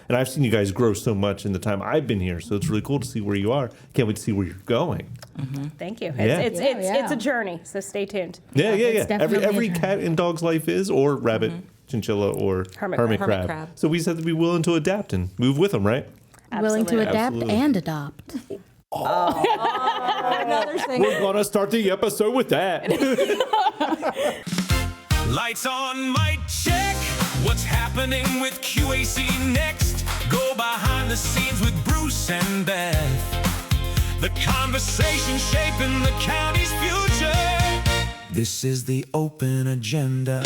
And I've seen you guys grow so much in the time I've been here. So it's really cool to see where you are. Can't wait to see where you're going. Thank you. Yeah. It's a journey, so stay tuned. Yeah. definitely Every a journey. cat and dog's life is, or rabbit, chinchilla, or hermit crab. So we just have to be willing to adapt and move with them, right? Willing to adapt Absolutely. and adopt. Another thing. We're going to start the episode with that. Lights on, mic check. What's happening with QAC next? Go behind the scenes with Bruce and Beth. The conversation shaping the county's future. This is the Open Agenda.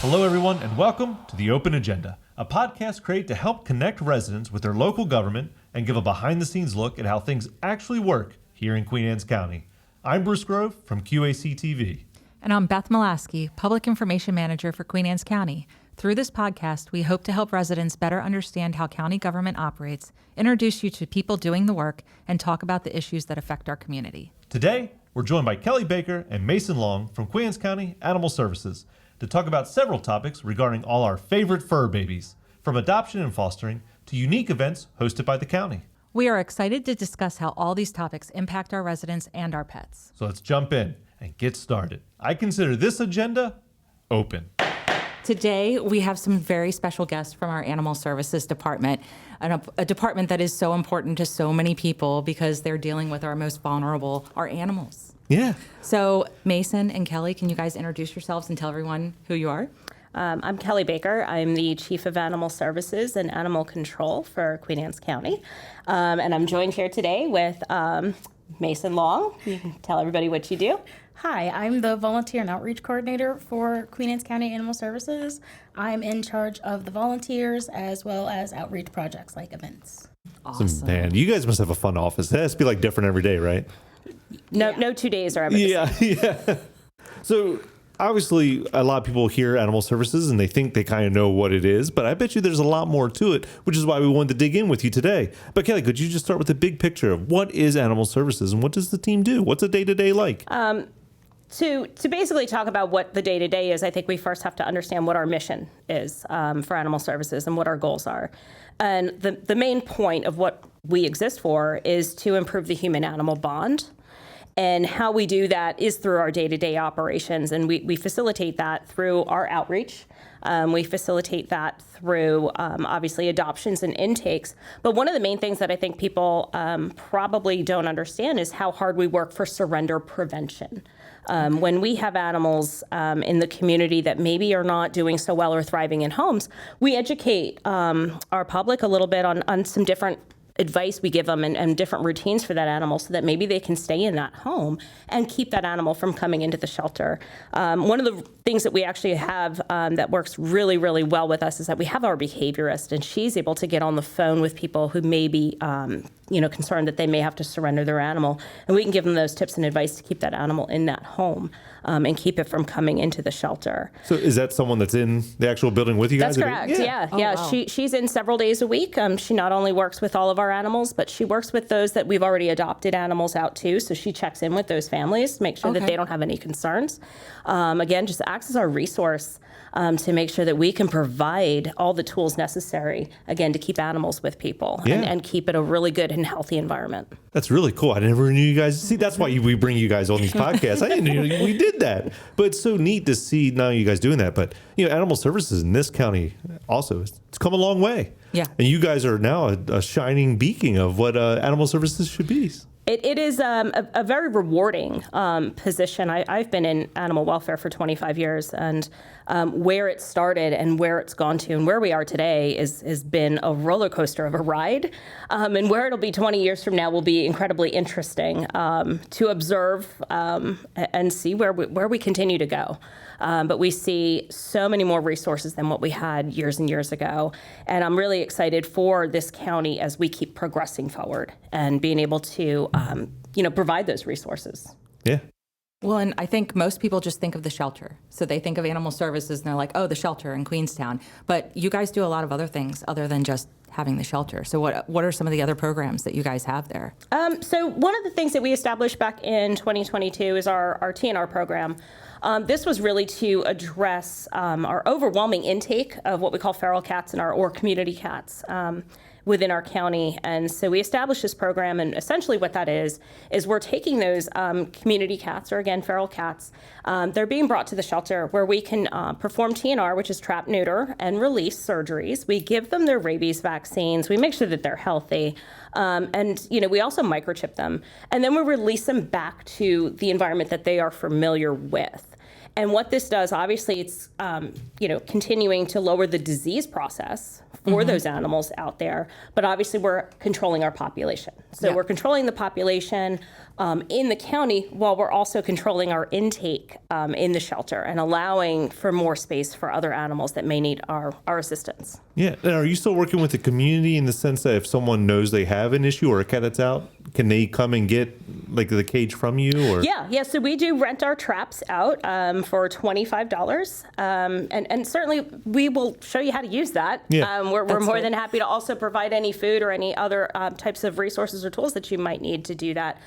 Hello, everyone, and welcome to The Open Agenda, a podcast created to help connect residents with their local government and give a behind-the-scenes look at how things actually work here in Queen Anne's County. I'm Bruce Grove from QAC TV. And I'm Beth Malasky, Public Information Manager for Queen Anne's County. Through this podcast, we hope to help residents better understand how county government operates, introduce you to people doing the work, and talk about the issues that affect our community. Today, we're joined by Kelly Baker and Mason Long from Queen Anne's County Animal Services to talk about several topics regarding all our favorite fur babies, from adoption and fostering to unique events hosted by the county. We are excited to discuss how all these topics impact our residents and our pets. So let's jump in and get started. I consider this agenda open. Today, we have some very special guests from our Animal Services Department, a department that is so important to so many people because they're dealing with our most vulnerable, our animals. Yeah. So Mason and Kelly, can you guys introduce yourselves and tell everyone who you are? I'm Kelly Baker. I'm the Chief of Animal Services and Animal Control for Queen Anne's County. And I'm joined here today with Mason Long. You can tell everybody what you do. Hi, I'm the Volunteer and Outreach Coordinator for Queen Anne's County Animal Services. I'm in charge of the volunteers as well as outreach projects like events. Awesome. Man, you guys must have a fun office. It has to be like different every day, right? No 2 days are ever the same. Yeah. So obviously, a lot of people hear animal services and they think they kind of know what it is, but I bet you there's a lot more to it, which is why we wanted to dig in with you today. But Kelly, could you just start with the big picture of what is animal services and what does the team do? What's a day-to-day like? To basically talk about what the day-to-day is, I think we first have to understand what our mission is for animal services and what our goals are. And the main point of what we exist for is to improve the human-animal bond. And how we do that is through our day-to-day operations. And we facilitate that through our outreach. We facilitate that through, obviously, adoptions and intakes. But one of the main things that I think people probably don't understand is how hard we work for surrender prevention. When we have animals in the community that maybe are not doing so well or thriving in homes, we educate our public a little bit on some different advice we give them and different routines for that animal so that maybe they can stay in that home and keep that animal from coming into the shelter. One of the things that we actually have that works really, really well with us is that we have our behaviorist, and she's able to get on the phone with people who may be concerned that they may have to surrender their animal, and we can give them those tips and advice to keep that animal in that home and keep it from coming into the shelter. So is that someone that's in the actual building with you guys? That's correct. Yeah. Oh, wow. She's in several days a week. She not only works with all of our animals, but she works with those that we've already adopted animals out to. So she checks in with those families to make sure that they don't have any concerns. Again, just acts as our resource to make sure that we can provide all the tools necessary, again, to keep animals with people and keep it a really good and healthy environment. That's really cool. I never knew you guys. See, that's why we bring you guys on these podcasts. I didn't know we did that. But it's so neat to see now you guys doing that. But, animal services in this county also, it's come a long way. Yeah. And you guys are now a shining beacon of what animal services should be. It is a very rewarding position. I've been in animal welfare for 25 years, and where it started and where it's gone to and where we are today has been a roller coaster of a ride. And where it'll be 20 years from now will be incredibly interesting to observe and see where we continue to go. But we see so many more resources than what we had years and years ago. And I'm really excited for this county as we keep progressing forward and being able to, provide those resources. Yeah. Well, and I think most people just think of the shelter. So they think of animal services and they're like, oh, the shelter in Queenstown. But you guys do a lot of other things other than just having the shelter. So what are some of the other programs that you guys have there? So one of the things that we established back in 2022 is our TNR program. This was really to address our overwhelming intake of what we call feral cats or community cats within our county. And so we established this program, and essentially what that is we're taking those community cats, or again, feral cats, they're being brought to the shelter where we can perform TNR, which is trap, neuter, and release surgeries. We give them their rabies vaccines. We make sure that they're healthy. And, we also microchip them. And then we release them back to the environment that they are familiar with. And what this does, obviously, it's, continuing to lower the disease process for those animals out there. But obviously, we're controlling our population. So we're controlling the population in the county while we're also controlling our intake in the shelter and allowing for more space for other animals that may need our assistance. Yeah. And are you still working with the community in the sense that if someone knows they have an issue or a cat that's out, can they come and get like the cage from you? Or Yeah. So we do rent our traps out for $25, and certainly we will show you how to use that. Yeah. We're more than happy to also provide any food or any other types of resources or tools that you might need to do that.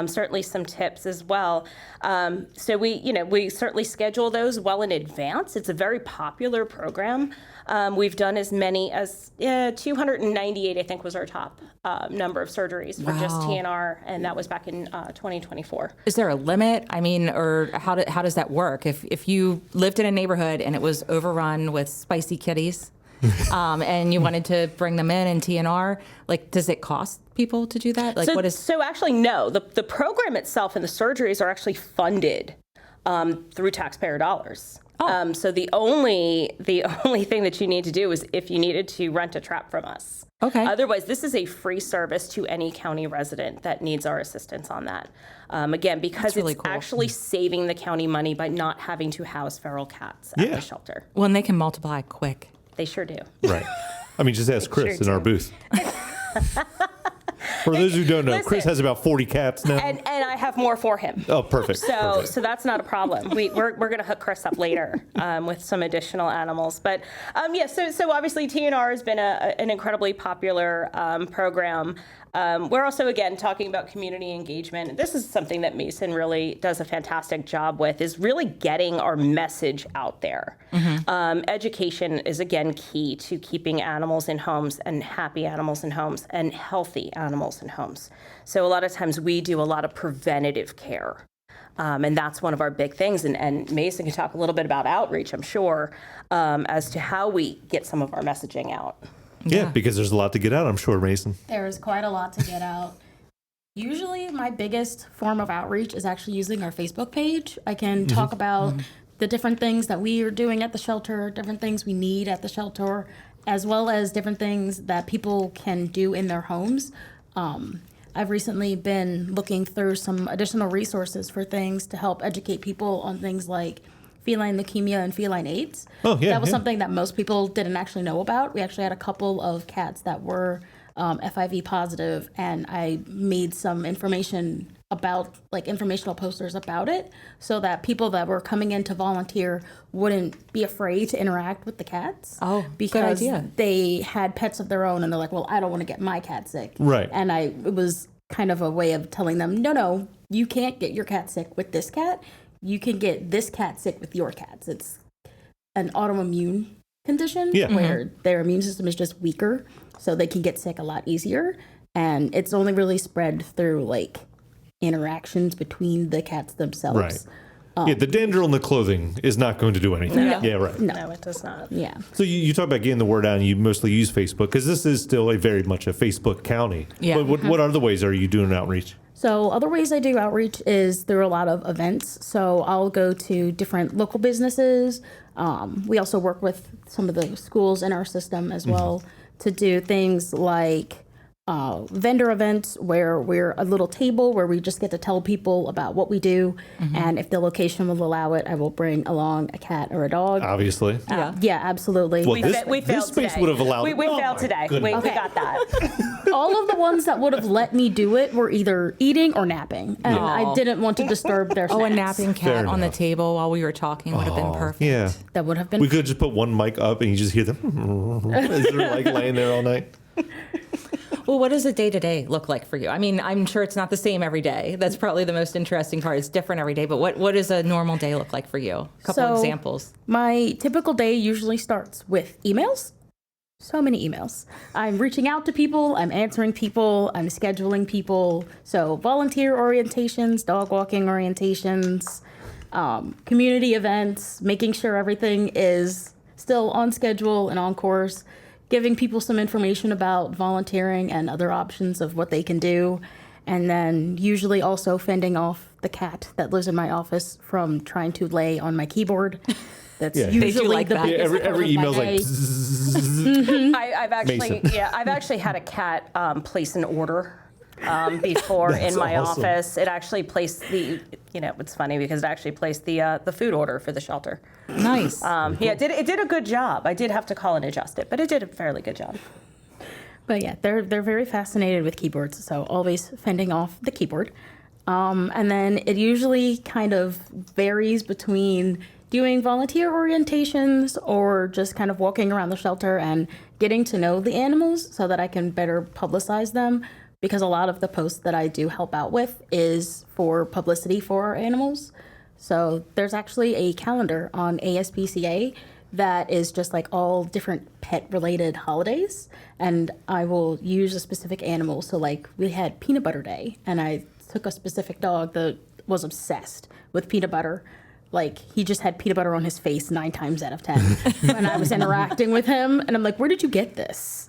Certainly some tips as well. So we certainly schedule those well in advance. It's a very popular program. We've done as many as 298, I think, was our top number of surgeries for just TNR, and that was back in 2024. Is there a limit? I mean, or how does that work? If you lived in a neighborhood and it was overrun with spicy kitties, and you wanted to bring them in TNR, like, does it cost people to do that? Like, So actually, no. The program itself and the surgeries are actually funded through taxpayer dollars. So the only thing that you need to do is if you needed to rent a trap from us. Okay. Otherwise, this is a free service to any county resident that needs our assistance on that. Again, because really it's cool. actually saving the county money by not having to house feral cats at the shelter. Well, and they can multiply quick. They sure do. Right. I mean, just ask Chris in our booth. For those who don't know, Listen, Chris has about 40 cats now. And I have more for him. Oh, perfect. So that's not a problem. We're going to hook Chris up later with some additional animals. But so obviously TNR has been an incredibly popular program. We're also, again, talking about community engagement. This is something that Mason really does a fantastic job with, is really getting our message out there. Education is, again, key to keeping animals in homes, and happy animals in homes, and healthy animals in homes. So a lot of times we do a lot of preventative care. And that's one of our big things. And Mason can talk a little bit about outreach, I'm sure, as to how we get some of our messaging out. Yeah, because there's a lot to get out, I'm sure, Mason. There is quite a lot to get out. Usually my biggest form of outreach is actually using our Facebook page. I can talk about the different things that we are doing at the shelter, different things we need at the shelter, as well as different things that people can do in their homes. I've recently been looking through some additional resources for things to help educate people on things like feline leukemia and feline AIDS. Oh, yeah. That was something that most people didn't actually know about. We actually had a couple of cats that were FIV positive, and I made some information about, like, informational posters about it, so that people that were coming in to volunteer wouldn't be afraid to interact with the cats. Oh, because good idea. they had pets of their own, and they're like, well, I don't want to get my cat sick. Right. And it was kind of a way of telling them, no, you can't get your cat sick with this cat. You can get this cat sick with your cats. It's an autoimmune condition where their immune system is just weaker, so they can get sick a lot easier. And it's only really spread through, like, interactions between the cats themselves. Right. The dander on the clothing is not going to do anything. No. Yeah, right. No, it does not. Yeah. So you talk about getting the word out, and you mostly use Facebook, because this is still very much a Facebook county. Yeah. But what other ways are you doing outreach? So other ways I do outreach is through a lot of events. So I'll go to different local businesses. We also work with some of the schools in our system as well to do things like vendor events where we're a little table where we just get to tell people about what we do. And if the location will allow it, I will bring along a cat or a dog. Obviously. Yeah, absolutely. Well, We this failed space today. would have allowed. We Oh, failed my today. goodness. We got that. All of the ones that would have let me do it were either eating or napping. And I didn't want to disturb their snacks. Oh, a napping cat Fair on the enough. table while we were talking would have been perfect. Yeah. That would have been We could just put one mic up, and you just hear them as they're like laying there all night. Well, what does a day-to-day look like for you? I mean, I'm sure it's not the same every day. That's probably the most interesting part. It's different every day. But what does a normal day look like for you? A couple examples. My typical day usually starts with emails. So many emails. I'm reaching out to people, I'm answering people, I'm scheduling people. So volunteer orientations, dog walking orientations, community events, making sure everything is still on schedule and on course, giving people some information about volunteering and other options of what they can do. And then usually also fending off the cat that lives in my office from trying to lay on my keyboard. That's usually like the that. biggest part Every of my email's like, day. bzzz. I've actually had a cat place an order before in my awesome. office. It actually placed it's funny because it actually placed the food order for the shelter. Nice. It did a good job. I did have to call and adjust it, but it did a fairly good job. But yeah, they're very fascinated with keyboards, so always fending off the keyboard. And then it usually kind of varies between doing volunteer orientations or just kind of walking around the shelter and getting to know the animals so that I can better publicize them, because a lot of the posts that I do help out with is for publicity for our animals. So there's actually a calendar on ASPCA that is just like all different pet related holidays, and I will use a specific animal. So like we had peanut butter day, and I took a specific dog that was obsessed with peanut butter. Like he just had peanut butter on his face 9 times out of 10 when I was interacting with him, and I'm like, where did you get this?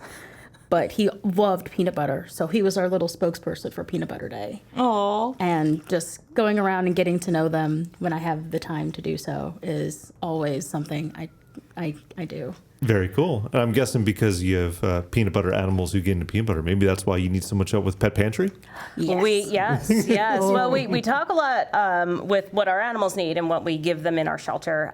But he loved peanut butter, so he was our little spokesperson for Peanut Butter Day. Aww. And just going around and getting to know them when I have the time to do so is always something I do. Very cool. And I'm guessing because you have peanut butter animals who get into peanut butter, maybe that's why you need so much help with Pet Pantry? Yes. Yes. Well, we talk a lot with what our animals need and what we give them in our shelter.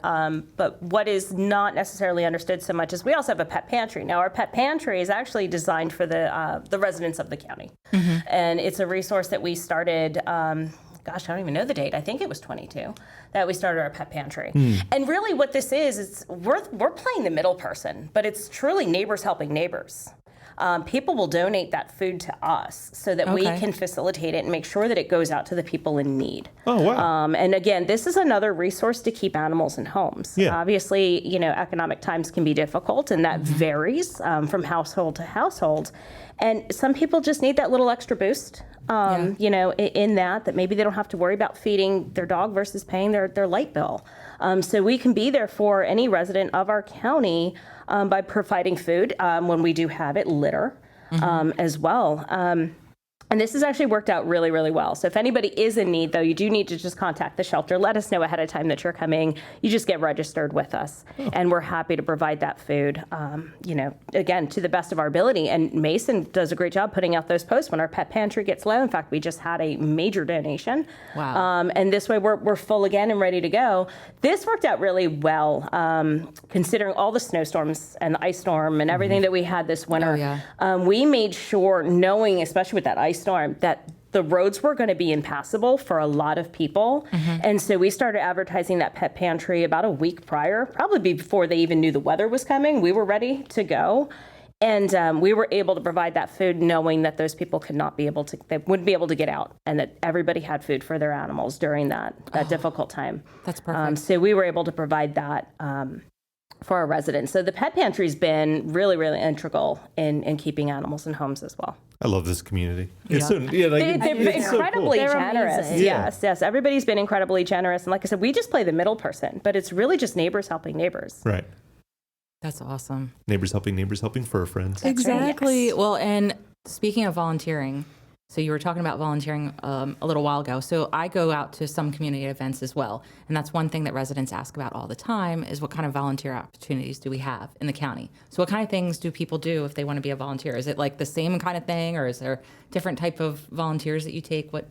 But what is not necessarily understood so much is we also have a pet pantry. Now, our pet pantry is actually designed for the residents of the county. Mm-hmm. And it's a resource that we started, I don't even know the date. I think it was 22 that we started our pet pantry. And really what this is we're playing the middle person, but it's truly neighbors helping neighbors. People will donate that food to us so that we can facilitate it and make sure that it goes out to the people in need. Oh, wow. And again, this is another resource to keep animals in homes. Yeah. Obviously, economic times can be difficult, and that varies from household to household. And some people just need that little extra boost, in that maybe they don't have to worry about feeding their dog versus paying their light bill. So we can be there for any resident of our county by providing food when we do have it, litter as well. And this has actually worked out really, really well. So if anybody is in need, though, you do need to just contact the shelter. Let us know ahead of time that you're coming. You just get registered with us, and we're happy to provide that food, again, to the best of our ability. And Mason does a great job putting out those posts when our pet pantry gets low. In fact, we just had a major donation. Wow. And this way we're full again and ready to go. This worked out really well, considering all the snowstorms and the ice storm and everything that we had this winter. Oh, yeah. We made sure, knowing, especially with that ice storm, that the roads were going to be impassable for a lot of people. And so we started advertising that pet pantry about a week prior, probably before they even knew the weather was coming. We were ready to go. And we were able to provide that food knowing that those people they wouldn't be able to get out, and that everybody had food for their animals during that difficult time. That's perfect. So we were able to provide that for our residents. So the pet pantry's been really, really integral in keeping animals in homes as well. I love this community. It's They're it's so incredibly cool. generous. amazing. Yes. Everybody's been incredibly generous. And like I said, we just play the middle person, but it's really just neighbors helping neighbors. Right. That's awesome. Neighbors helping fur friends. Exactly. Yes. Well, and speaking of volunteering, so you were talking about volunteering a little while ago. So I go out to some community events as well. And that's one thing that residents ask about all the time is what kind of volunteer opportunities do we have in the county? So what kind of things do people do if they want to be a volunteer? Is it like the same kind of thing, or is there different type of volunteers that you take? What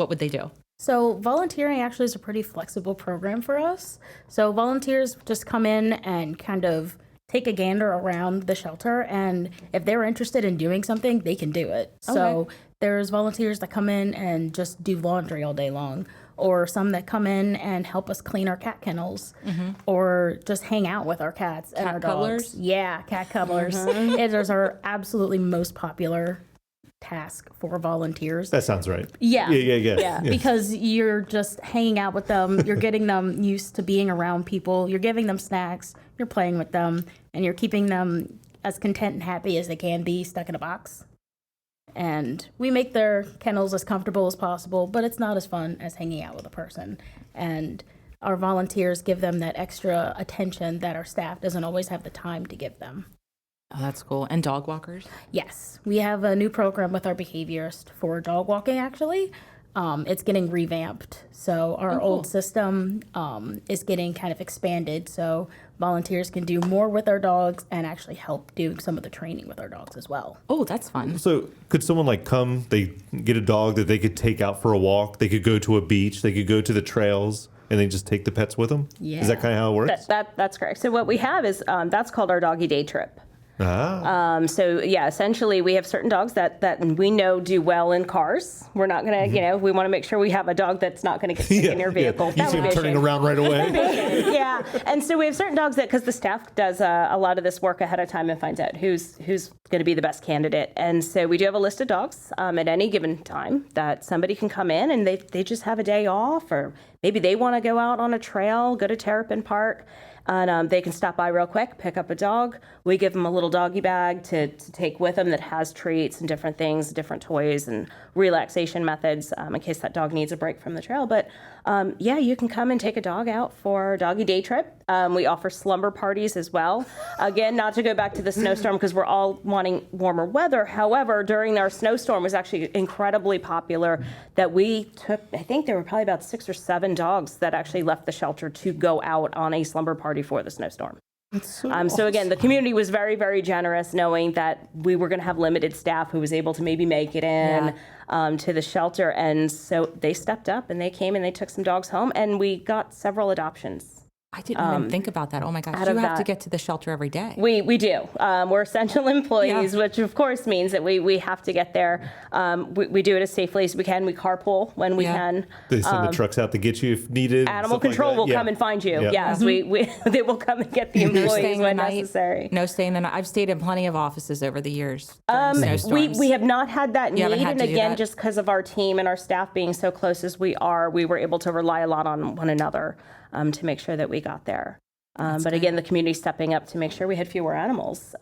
would they do? So volunteering actually is a pretty flexible program for us. So volunteers just come in and kind of take a gander around the shelter, and if they're interested in doing something, they can do it. So there's volunteers that come in and just do laundry all day long, or some that come in and help us clean our cat kennels, or just hang out with our cats and our dogs. cuddlers? Yeah, cat cuddlers. Those are absolutely most popular task for volunteers. That sounds right. Yeah. Yeah. Because you're just hanging out with them, you're getting them used to being around people, you're giving them snacks, you're playing with them, and you're keeping them as content and happy as they can be stuck in a box. And we make their kennels as comfortable as possible, but it's not as fun as hanging out with a person. And our volunteers give them that extra attention that our staff doesn't always have the time to give them. Oh, that's cool. And dog walkers? Yes, we have a new program with our behaviorist for dog walking, actually. It's getting revamped. So our old system is getting kind of expanded. So volunteers can do more with our dogs and actually help do some of the training with our dogs as well. Oh, that's fun. So could someone like come, they get a dog that they could take out for a walk, they could go to a beach, they could go to the trails, and they just take the pets with them? Yeah. Is that kind of how it works? That's correct. So what we have is that's called our doggy day trip. So yeah, essentially we have certain dogs that we know do well in cars. We're not gonna, we want to make sure we have a dog that's not gonna get sick in your vehicle. You see them turning around right away. Yeah, and so we have certain dogs that, because the staff does a lot of this work ahead of time and finds out who's going to be the best candidate. And so we do have a list of dogs at any given time that somebody can come in and they just have a day off, or maybe they want to go out on a trail, go to Terrapin Park. And they can stop by real quick, pick up a dog. We give them a little doggy bag to take with them that has treats and different things, different toys and relaxation methods in case that dog needs a break from the trail. But yeah, you can come and take a dog out for a doggy day trip. We offer slumber parties as well. Again, not to go back to the snowstorm because we're all wanting warmer weather. However, during our snowstorm was actually incredibly popular that we took, I think there were probably about 6 or 7 dogs that actually left the shelter to go out on a slumber party for the snowstorm. So again, the community was very, very generous, knowing that we were going to have limited staff who was able to maybe make it in to the shelter. And so they stepped up and they came and they took some dogs home, and we got several adoptions. I didn't even think about that. Oh my gosh, out you of have to that. get to the shelter every day. We do. We're essential employees, Yeah. which of course means that we have to get there. We do it as safely as we can. We carpool when we can. They send the trucks out to get you if needed. Animal stuff like control that. will Yeah. come and find you. Yeah. Yes, they will come and get the No employees staying when the night. necessary. No staying the night. I've stayed in plenty of offices over the years. during snowstorms. We have not had that need, haven't had and to do again, that? just because of our team and our staff being so close as we are, we were able to rely a lot on one another to make sure that we got there. But again, the community stepping up to make sure we had fewer animals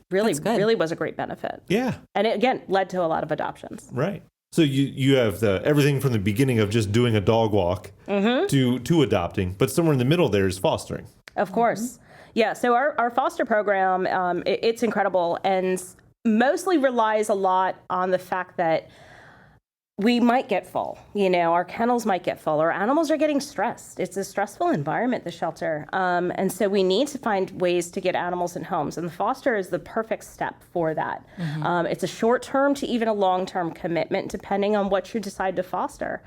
really was a great benefit. Yeah. And it, again, led to a lot of adoptions. Right. So you have everything from the beginning of just doing a dog walk to adopting, but somewhere in the middle there is fostering. Of course. Yeah, so our foster program, it's incredible and mostly relies a lot on the fact that we might get full, our kennels might get full, or animals are getting stressed. It's a stressful environment, the shelter. And so we need to find ways to get animals in homes. And the foster is the perfect step for that. It's a short-term to even a long-term commitment, depending on what you decide to foster.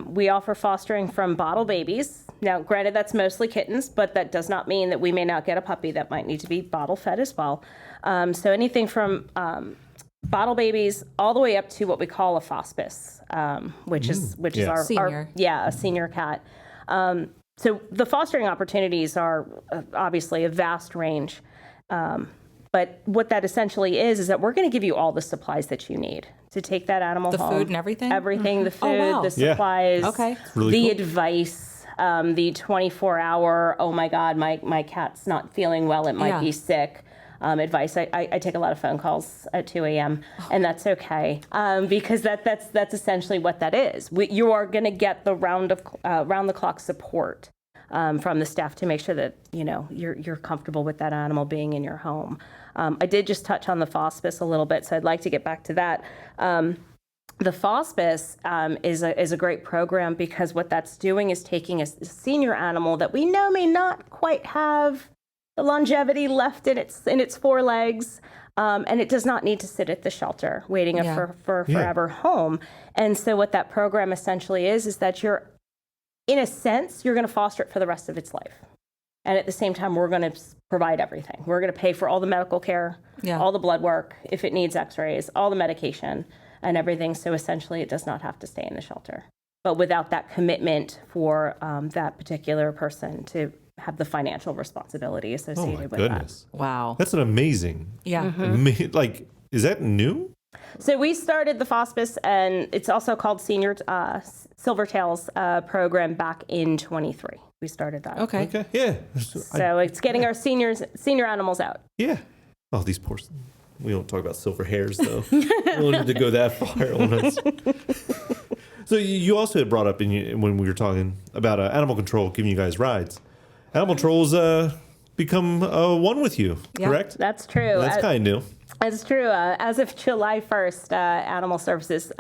We offer fostering from bottle babies. Now, granted, that's mostly kittens, but that does not mean that we may not get a puppy that might need to be bottle fed as well. So anything from bottle babies all the way up to what we call a fospice, which is our Senior. a senior cat. So the fostering opportunities are obviously a vast range. But what that essentially is that we're going to give you all the supplies that you need to take that animal The home. food and everything? Everything, the food, Oh, wow. the Yeah. supplies, Okay. really the cool. advice, the 24-hour, oh my God, my cat's not feeling well, it might Yeah. be sick. Advice. I take a lot of phone calls at 2 a.m. and that's okay because that's essentially what that is. You are going to get the round the clock support from the staff to make sure that you're comfortable with that animal being in your home. I did just touch on the fospice a little bit, so I'd like to get back to that. The fospice is a great program because what that's doing is taking a senior animal that we know may not quite have the longevity left in its 4 legs, and it does not need to sit at the shelter waiting for forever home. And so what that program essentially is that you're, in a sense, you're going to foster it for the rest of its life. And at the same time, we're going to provide everything. We're going to pay for all the medical care, all the blood work, if it needs x-rays, all the medication and everything. So essentially, it does not have to stay in the shelter. but without that commitment for that particular person to have the financial responsibility Oh associated my with goodness. Wow. That's an amazing. Yeah. Like, is that new? that. So we started the Fospice, and it's also called Senior Silvertails program back in 23. We started that. Okay. Okay. Yeah. So it's getting our senior animals out. Yeah. Oh, these poor. We don't talk about silver hairs though. We don't need to go that far on us. So you also had brought up when we were talking about animal control giving you guys rides. Animal control's become one with you, Yeah. correct? That's true. That's kind of new. That's true. As of July 1st, Animal Services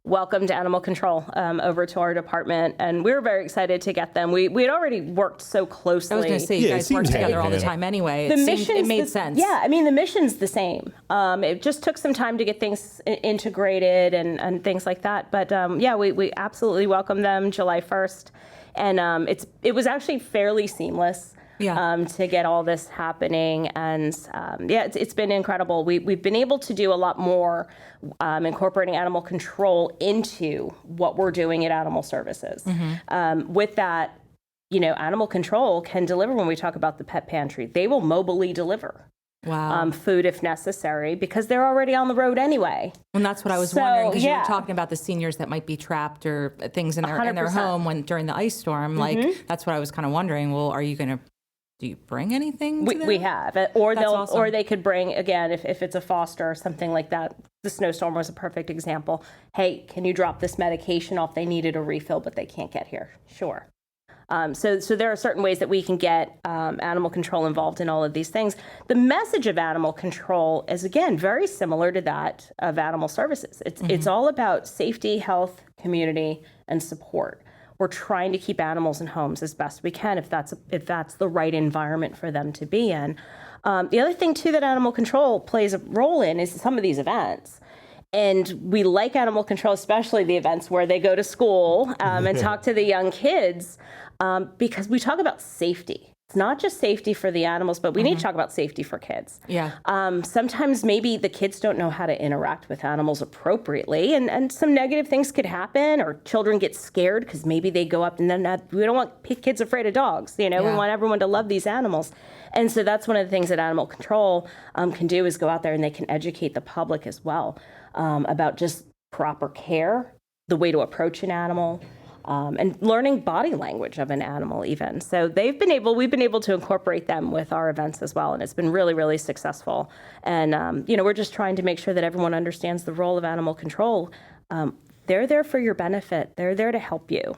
welcomed animal control over to our department, and we were very excited to get them. We had already worked so closely. I was going to say, you Yeah, it guys work seems together all the hand-in-hand. time anyway. It made sense. Yeah, I mean, the mission's the same. It just took some time to get things integrated and things like that. But yeah, we absolutely welcome them July 1st. And it was actually fairly seamless. Yeah. To get all this happening, and yeah, it's been incredible. We've been able to do a lot more, incorporating animal control into what we're doing at Animal Services. With that, animal control can deliver. When we talk about the pet pantry, they will mobily deliver Wow. food if necessary because they're already on the road anyway. And that's what I was So, wondering, because you yeah. were talking about the seniors that might be trapped or things in their 100%. home during the ice storm. Like, that's what I was kind of wondering. Well, do you bring anything to them? We have, or That's they'll, awesome. or they could bring again if it's a foster or something like that. The snowstorm was a perfect example. Hey, can you drop this medication off? They needed a refill, but they can't get here. Sure. So there are certain ways that we can get animal control involved in all of these things. The message of animal control is again very similar to that of Animal Services. It's all about safety, health, community, and support. We're trying to keep animals in homes as best we can if that's the right environment for them to be in. The other thing too that animal control plays a role in is some of these events. And we like animal control, especially the events where they go to school and talk to the young kids, because we talk about safety. It's not just safety for the animals, but we need to talk about safety for kids. Yeah. Sometimes maybe the kids don't know how to interact with animals appropriately, and some negative things could happen, or children get scared because maybe they go up and then we don't want kids afraid of dogs. We want everyone to love these animals. And so that's one of the things that animal control can do is go out there and they can educate the public as well about just proper care, the way to approach an animal. And learning body language of an animal even. So we've been able to incorporate them with our events as well. And it's been really, really successful. And, we're just trying to make sure that everyone understands the role of animal control. They're there for your benefit. They're there to help you.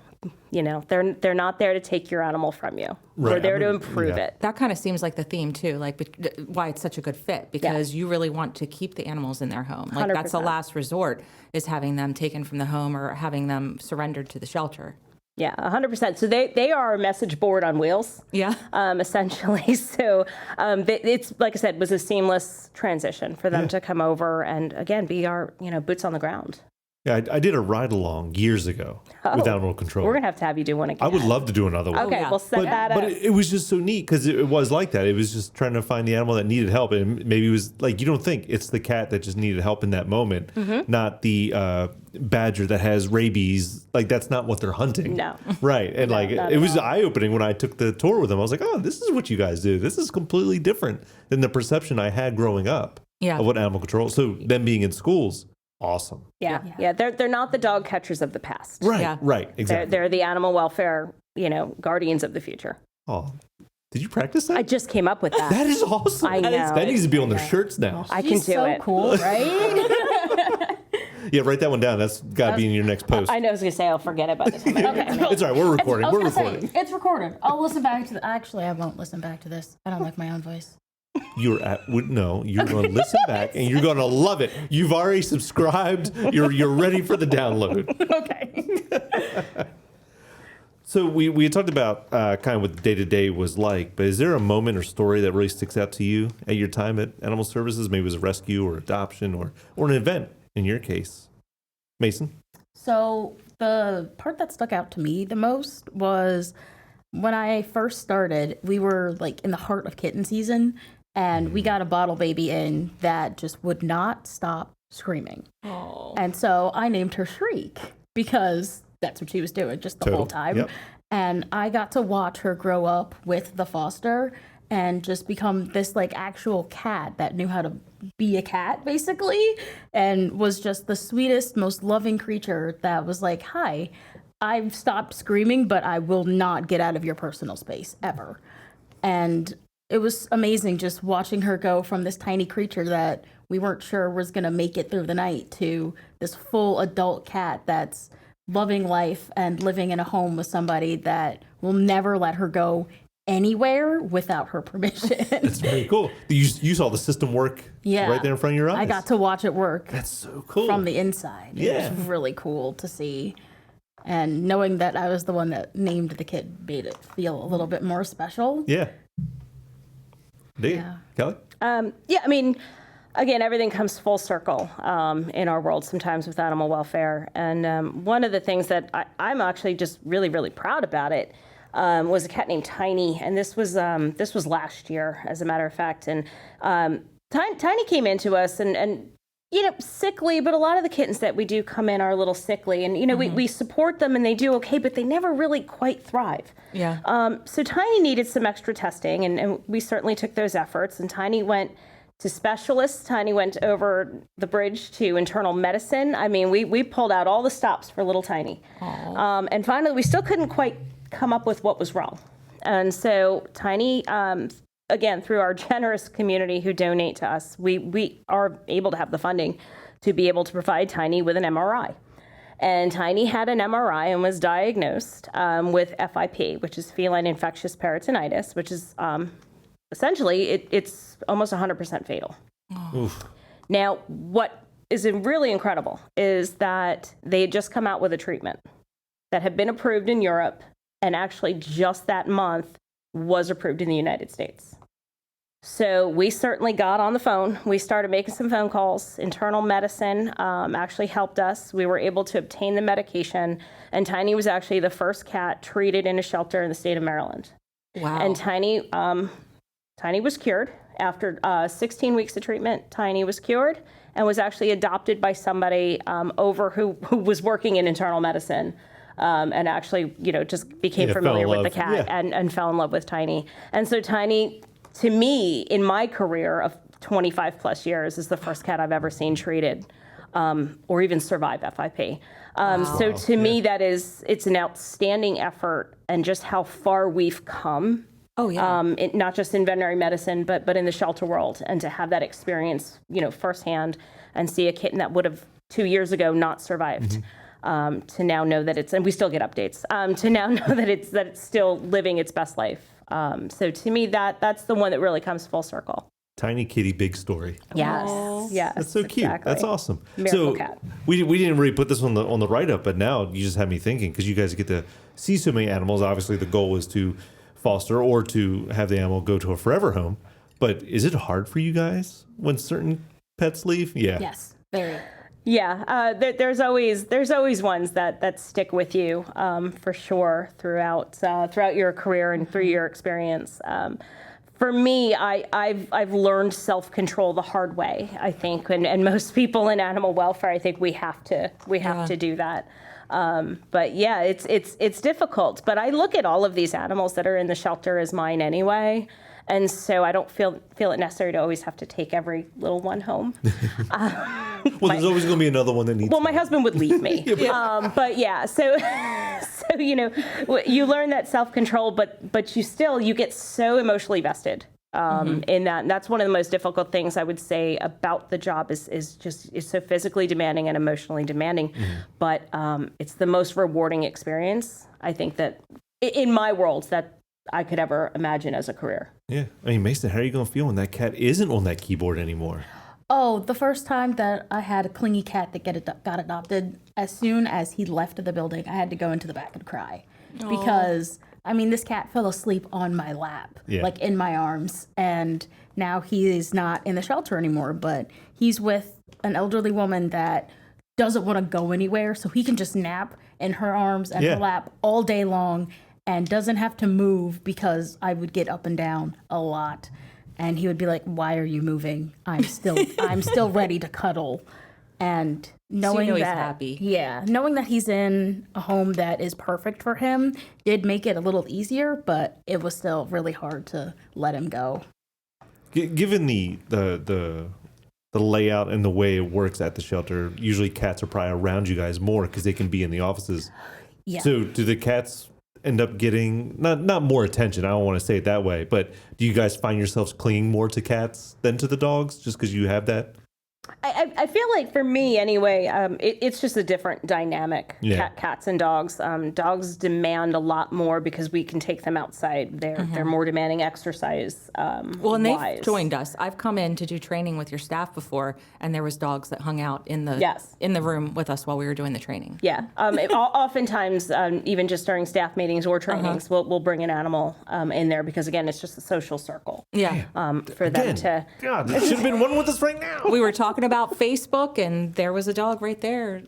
They're not there to take your animal from you. Right. They're there to improve it. That kind of seems like the theme too, like why it's such a good fit, because you really want to keep the animals in their home. Like that's the 100%. last resort, is having them taken from the home or having them surrendered to the shelter. Yeah, 100%. So they are a message board on wheels. Yeah. Essentially. So it's, like I said, was a seamless transition for them to come over and, again, be our, boots on the ground. Yeah, I did a ride along years ago with animal control. We're going to have you do one again. I would love to do another one. Okay, yeah. we'll set that up. But it was just so neat because it was like that. It was just trying to find the animal that needed help. And maybe it was like, you don't think it's the cat that just needed help in that moment, not the badger that has rabies. Like, that's not what they're hunting. No. Right. And not it was at all. eye-opening when I took the tour with them. I was like, oh, this is what you guys do. This is completely different than the perception I had growing up Yeah. of what animal control. So them being in schools, awesome. Yeah. They're not the dog catchers of the past. Right. Yeah. Right. Exactly. They're the animal welfare, guardians of the future. Oh, did you practice that? I just came up with that. That is awesome. I know. That needs to be on their shirts now. I can She's do so it. cool, right? Yeah, write that one down. That's got to be in your next post. I know I was going to say I'll forget it by the time I Okay. It's all right. We're recording. I was We're gonna say, recording. it's recorded. I'll listen back to Actually, I won't listen back to this. I don't like my own voice. You're going to listen back and you're going to love it. You've already subscribed. You're ready for the download. Okay. So we had talked about kind of what the day-to-day was like, but is there a moment or story that really sticks out to you at your time at Animal Services? Maybe it was a rescue or adoption or an event in your case. Mason? So the part that stuck out to me the most was when I first started, we were like in the heart of kitten season, and we got a bottle baby in that just would not stop screaming. And so I named her Shriek because that's what she was doing just the whole time. Yep. And I got to watch her grow up with the foster and just become this like actual cat that knew how to be a cat basically, and was just the sweetest, most loving creature that was like, hi, I've stopped screaming, but I will not get out of your personal space ever. And it was amazing just watching her go from this tiny creature that we weren't sure was going to make it through the night to this full adult cat that's loving life and living in a home with somebody that will never let her go anywhere without her permission. That's very cool. You saw the system work right there in front of your eyes. I got to watch it work. That's so cool. From the inside. Yeah. It was really cool to see. And knowing that I was the one that named the kid made it feel a little bit more special. Yeah. Yeah. Kelly? Yeah, I mean, again, everything comes full circle in our world sometimes with animal welfare. And one of the things that I'm actually just really, really proud about it was a cat named Tiny. And this was last year, as a matter of fact. And Tiny came into us and you know, sickly, but a lot of the kittens that we do come in are a little sickly. And, you know, we support them and they do okay, but they never really quite thrive. Yeah. So Tiny needed some extra testing, and we certainly took those efforts. And Tiny went to specialists. Tiny went over the bridge to internal medicine. I mean, we pulled out all the stops for little Tiny. And finally, we still couldn't quite come up with what was wrong. And so Tiny, again, through our generous community who donate to us, we are able to have the funding to be able to provide Tiny with an MRI. And Tiny had an MRI and was diagnosed with FIP, which is feline infectious peritonitis, which is essentially, it's almost 100% fatal. Oof. Now, what is really incredible is that they had just come out with a treatment that had been approved in Europe, and actually just that month was approved in the United States. So we certainly got on the phone. We started making some phone calls. Internal medicine actually helped us. We were able to obtain the medication, and Tiny was actually the first cat treated in a shelter in the state of Maryland. Wow. And Tiny was cured. After 16 weeks of treatment, Tiny was cured and was actually adopted by somebody over who was working in internal medicine. And actually, you know, just became familiar with the cat and fell in love with Tiny. And so Tiny, to me, in my career of 25 plus years, is the first cat I've ever seen treated or even survive FIP. So to me, it's an outstanding effort, and just how far we've come. Oh, yeah. Not just in veterinary medicine, but in the shelter world, and to have that experience, you know, firsthand, and see a kitten that would have 2 years ago not survived. To now know that and we still get updates, to now know that it's still living its best life. So to me, that's the one that really comes full circle. Tiny kitty, big story. Yes. Yes. That's so cute. Exactly. That's awesome. Miracle So cat. we didn't really put this on the write up, but now you just had me thinking, because you guys get to see so many animals. Obviously, the goal is to foster or to have the animal go to a forever home. But is it hard for you guys when certain pets leave? Yeah. Yes, very. Yeah, there's always ones that stick with you for sure throughout your career and through your experience. For me, I've learned self-control the hard way, I think, and most people in animal welfare, I think we have to do that. But yeah, it's difficult. But I look at all of these animals that are in the shelter as mine anyway. And so I don't feel it necessary to always have to take every little one home. Well, there's always going to be another one that needs. Well, my husband would leave me. But yeah, so you know, you learn that self-control, but you get so emotionally vested in that. And that's one of the most difficult things I would say about the job is so physically demanding and emotionally demanding. But it's the most rewarding experience, I think, that in my world that I could ever imagine as a career. Yeah. I mean, Mason, how are you going to feel when that cat isn't on that keyboard anymore? Oh, the first time that I had a clingy cat that got adopted, as soon as he left the building, I had to go into the back and cry. Because, I mean, this cat fell asleep on my lap, like in my arms. And now he is not in the shelter anymore, but he's with an elderly woman that doesn't want to go anywhere. So he can just nap in her arms and her lap all day long, and doesn't have to move, because I would get up and down a lot. And he would be like, "Why are you moving? I'm still ready to cuddle." And knowing he's that, happy. yeah, knowing that he's in a home that is perfect for him did make it a little easier, but it was still really hard to let him go. Given the layout and the way it works at the shelter, usually cats are probably around you guys more because they can be in the offices. Yeah. So do the cats end up getting not more attention? I don't want to say it that way, but do you guys find yourselves clinging more to cats than to the dogs just because you have that? I feel like for me anyway, it's just a different dynamic. Yeah. Cats and dogs. Dogs demand a lot more because we can take them outside. They're more demanding exercise. Well, and wise. they've joined us. I've come in to do training with your staff before, and there was dogs that hung out in the Yes. in the room with us while we were doing the training. Yeah. Oftentimes, even just during staff meetings or trainings, we'll bring an animal in there because again, it's just a social circle. Yeah. For them to. God, there should have been one with us right now. We were talking about Facebook, and there was a dog right there,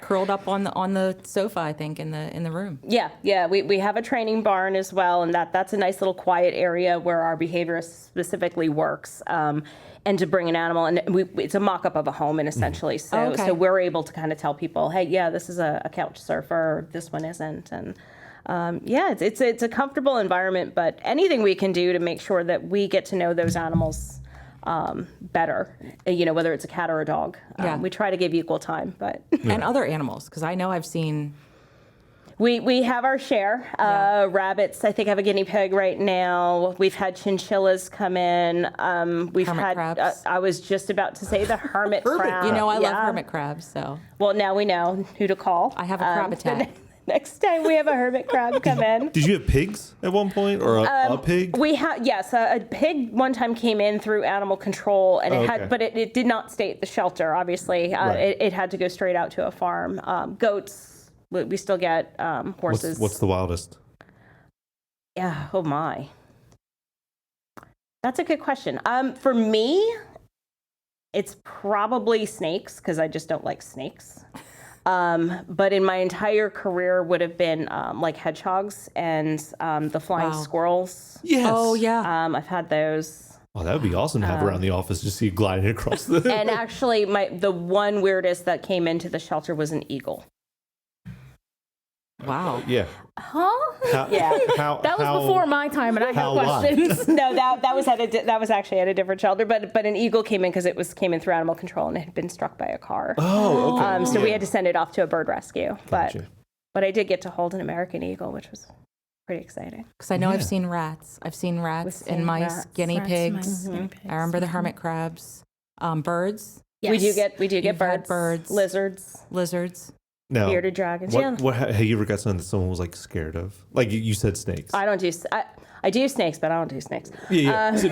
curled up on the sofa, I think, in the room. Yeah. We have a training barn as well, and that's a nice little quiet area where our behaviorist specifically works. And to bring an animal, and it's a mock-up of a home, and essentially, so we're able to kind of tell people, hey, yeah, this is a couch surfer, or this one isn't, and it's a comfortable environment. But anything we can do to make sure that we get to know those animals better, whether it's a cat or a dog. We try to give equal time, but And other animals, because I know I've seen. we have our share. Rabbits, I think I have a guinea pig right now. We've had chinchillas come in. We've Hermit had. crabs. I was just about to say the hermit crab. I love Yeah. hermit crabs, so Well, now we know who to call. I have a crab attack. Next time we have a hermit crab come in. Did you have pigs at one point, or a pig? We had, yes, a pig one time came in through animal control, and it did not stay at the shelter. Obviously, Right. it had to go straight out to a farm. Goats, we still get horses. What's the wildest? Yeah. Oh my. That's a good question. For me, it's probably snakes because I just don't like snakes. But in my entire career would have been like hedgehogs and the flying squirrels. Yes. Oh yeah. I've had those. Oh, that would be awesome to have around the office, just see you gliding across the. And actually, the one weirdest that came into the shelter was an eagle. Wow. Yeah. Huh? Yeah. That was before my time, and I how had questions. No, that was actually at a different shelter, but an eagle came in because came in through animal control and it had been struck by a car. Oh, okay. So we had to send it off to a bird rescue. Gotcha. But I did get to hold an American eagle, which was pretty exciting. Because I know I've seen rats. I've seen rats seen and mice, rats. guinea Rats, pigs. mice, guinea pigs. I remember the hermit crabs, birds, Yes. We do get You've had birds, birds. lizards, lizards. Now, bearded dragons. what have you ever got something that someone was like scared of? Like you said, snakes. I don't do. I do snakes, but I don't do snakes. Yeah. So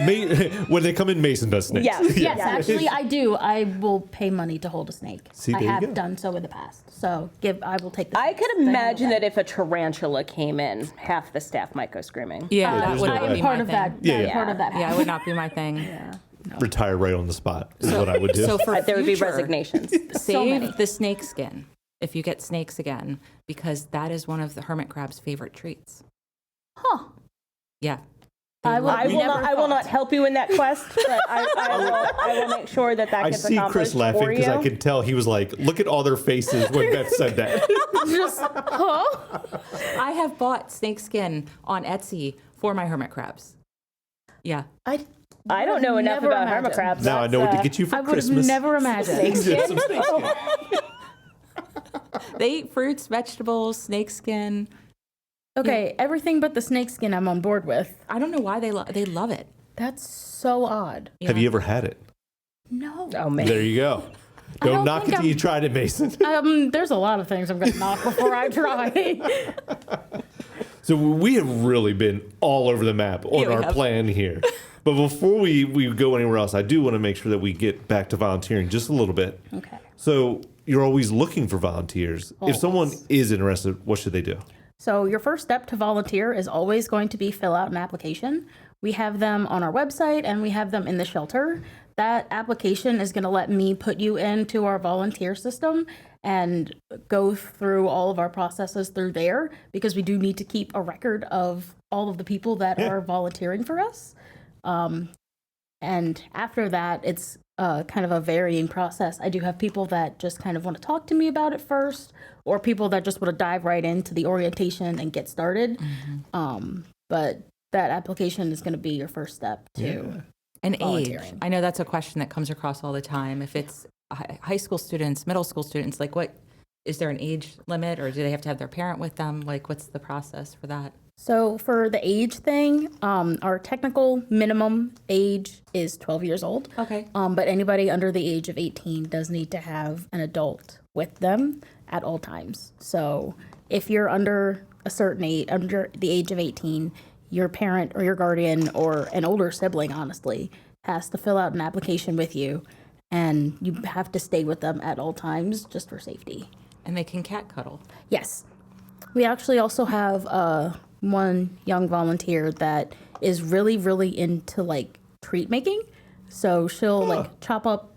when they come in, Mason does snakes. Yes. Yes, actually, I do. I will pay money to hold a snake. See, I there you have go. done so in the past. So I will take the I snakes. could They handle imagine that if a tarantula came in, half the staff might go screaming. Yeah, there's that no would way. not be part my of thing. that. Yeah. Part of that. Yeah, it would not be my thing. Retire right on the spot is what I would do. So for There would be future, resignations. save the snake skin if you get snakes again, because that is one of the hermit crab's favorite treats. Huh. Yeah. I I will not help you in that quest, but I will make sure that I gets see accomplished Chris laughing for because I you. can tell he was like, look at all their faces when Beth said that. I have bought snake skin on Etsy for my hermit crabs. Yeah. I don't know enough never about hermit imagined. crabs. Now I know what to get you for I would Christmas. have never imagined. Get some snake skin. They eat fruits, vegetables, snake skin. Okay, everything but the snake skin I'm on board with. I don't know why they love it. That's so odd. Have you ever had it? No. Oh man. There you go. Don't don't knock it think till you tried it, Mason. There's a lot of things I'm going to knock before I try. So we have really been all over the map on Yeah, we our have. plan here. But before we go anywhere else, I do want to make sure that we get back to volunteering just a little bit. Okay. So you're always looking for volunteers. If someone is interested, what should they do? So your first step to volunteer is always going to be fill out an application. We have them on our website and we have them in the shelter. That application is going to let me put you into our volunteer system and go through all of our processes through there, because we do need to keep a record of all of the people that are volunteering for us. And after that, it's kind of a varying process. I do have people that just kind of want to talk to me about it first, or people that just want to dive right into the orientation and get started. But that application is going to be your first step to And age. volunteering. I know that's a question that comes across all the time. If it's high school students, middle school students, like what, is there an age limit or do they have to have their parent with them? Like what's the process for that? So for the age thing, our technical minimum age is 12 years old. Okay. But anybody under the age of 18 does need to have an adult with them at all times. So if you're under a certain age, under the age of 18, your parent or your guardian or an older sibling, honestly, has to fill out an application with you, and you have to stay with them at all times just for safety. And they can cat cuddle. Yes. We actually also have one young volunteer that is really, really into like treat making. So she'll like chop up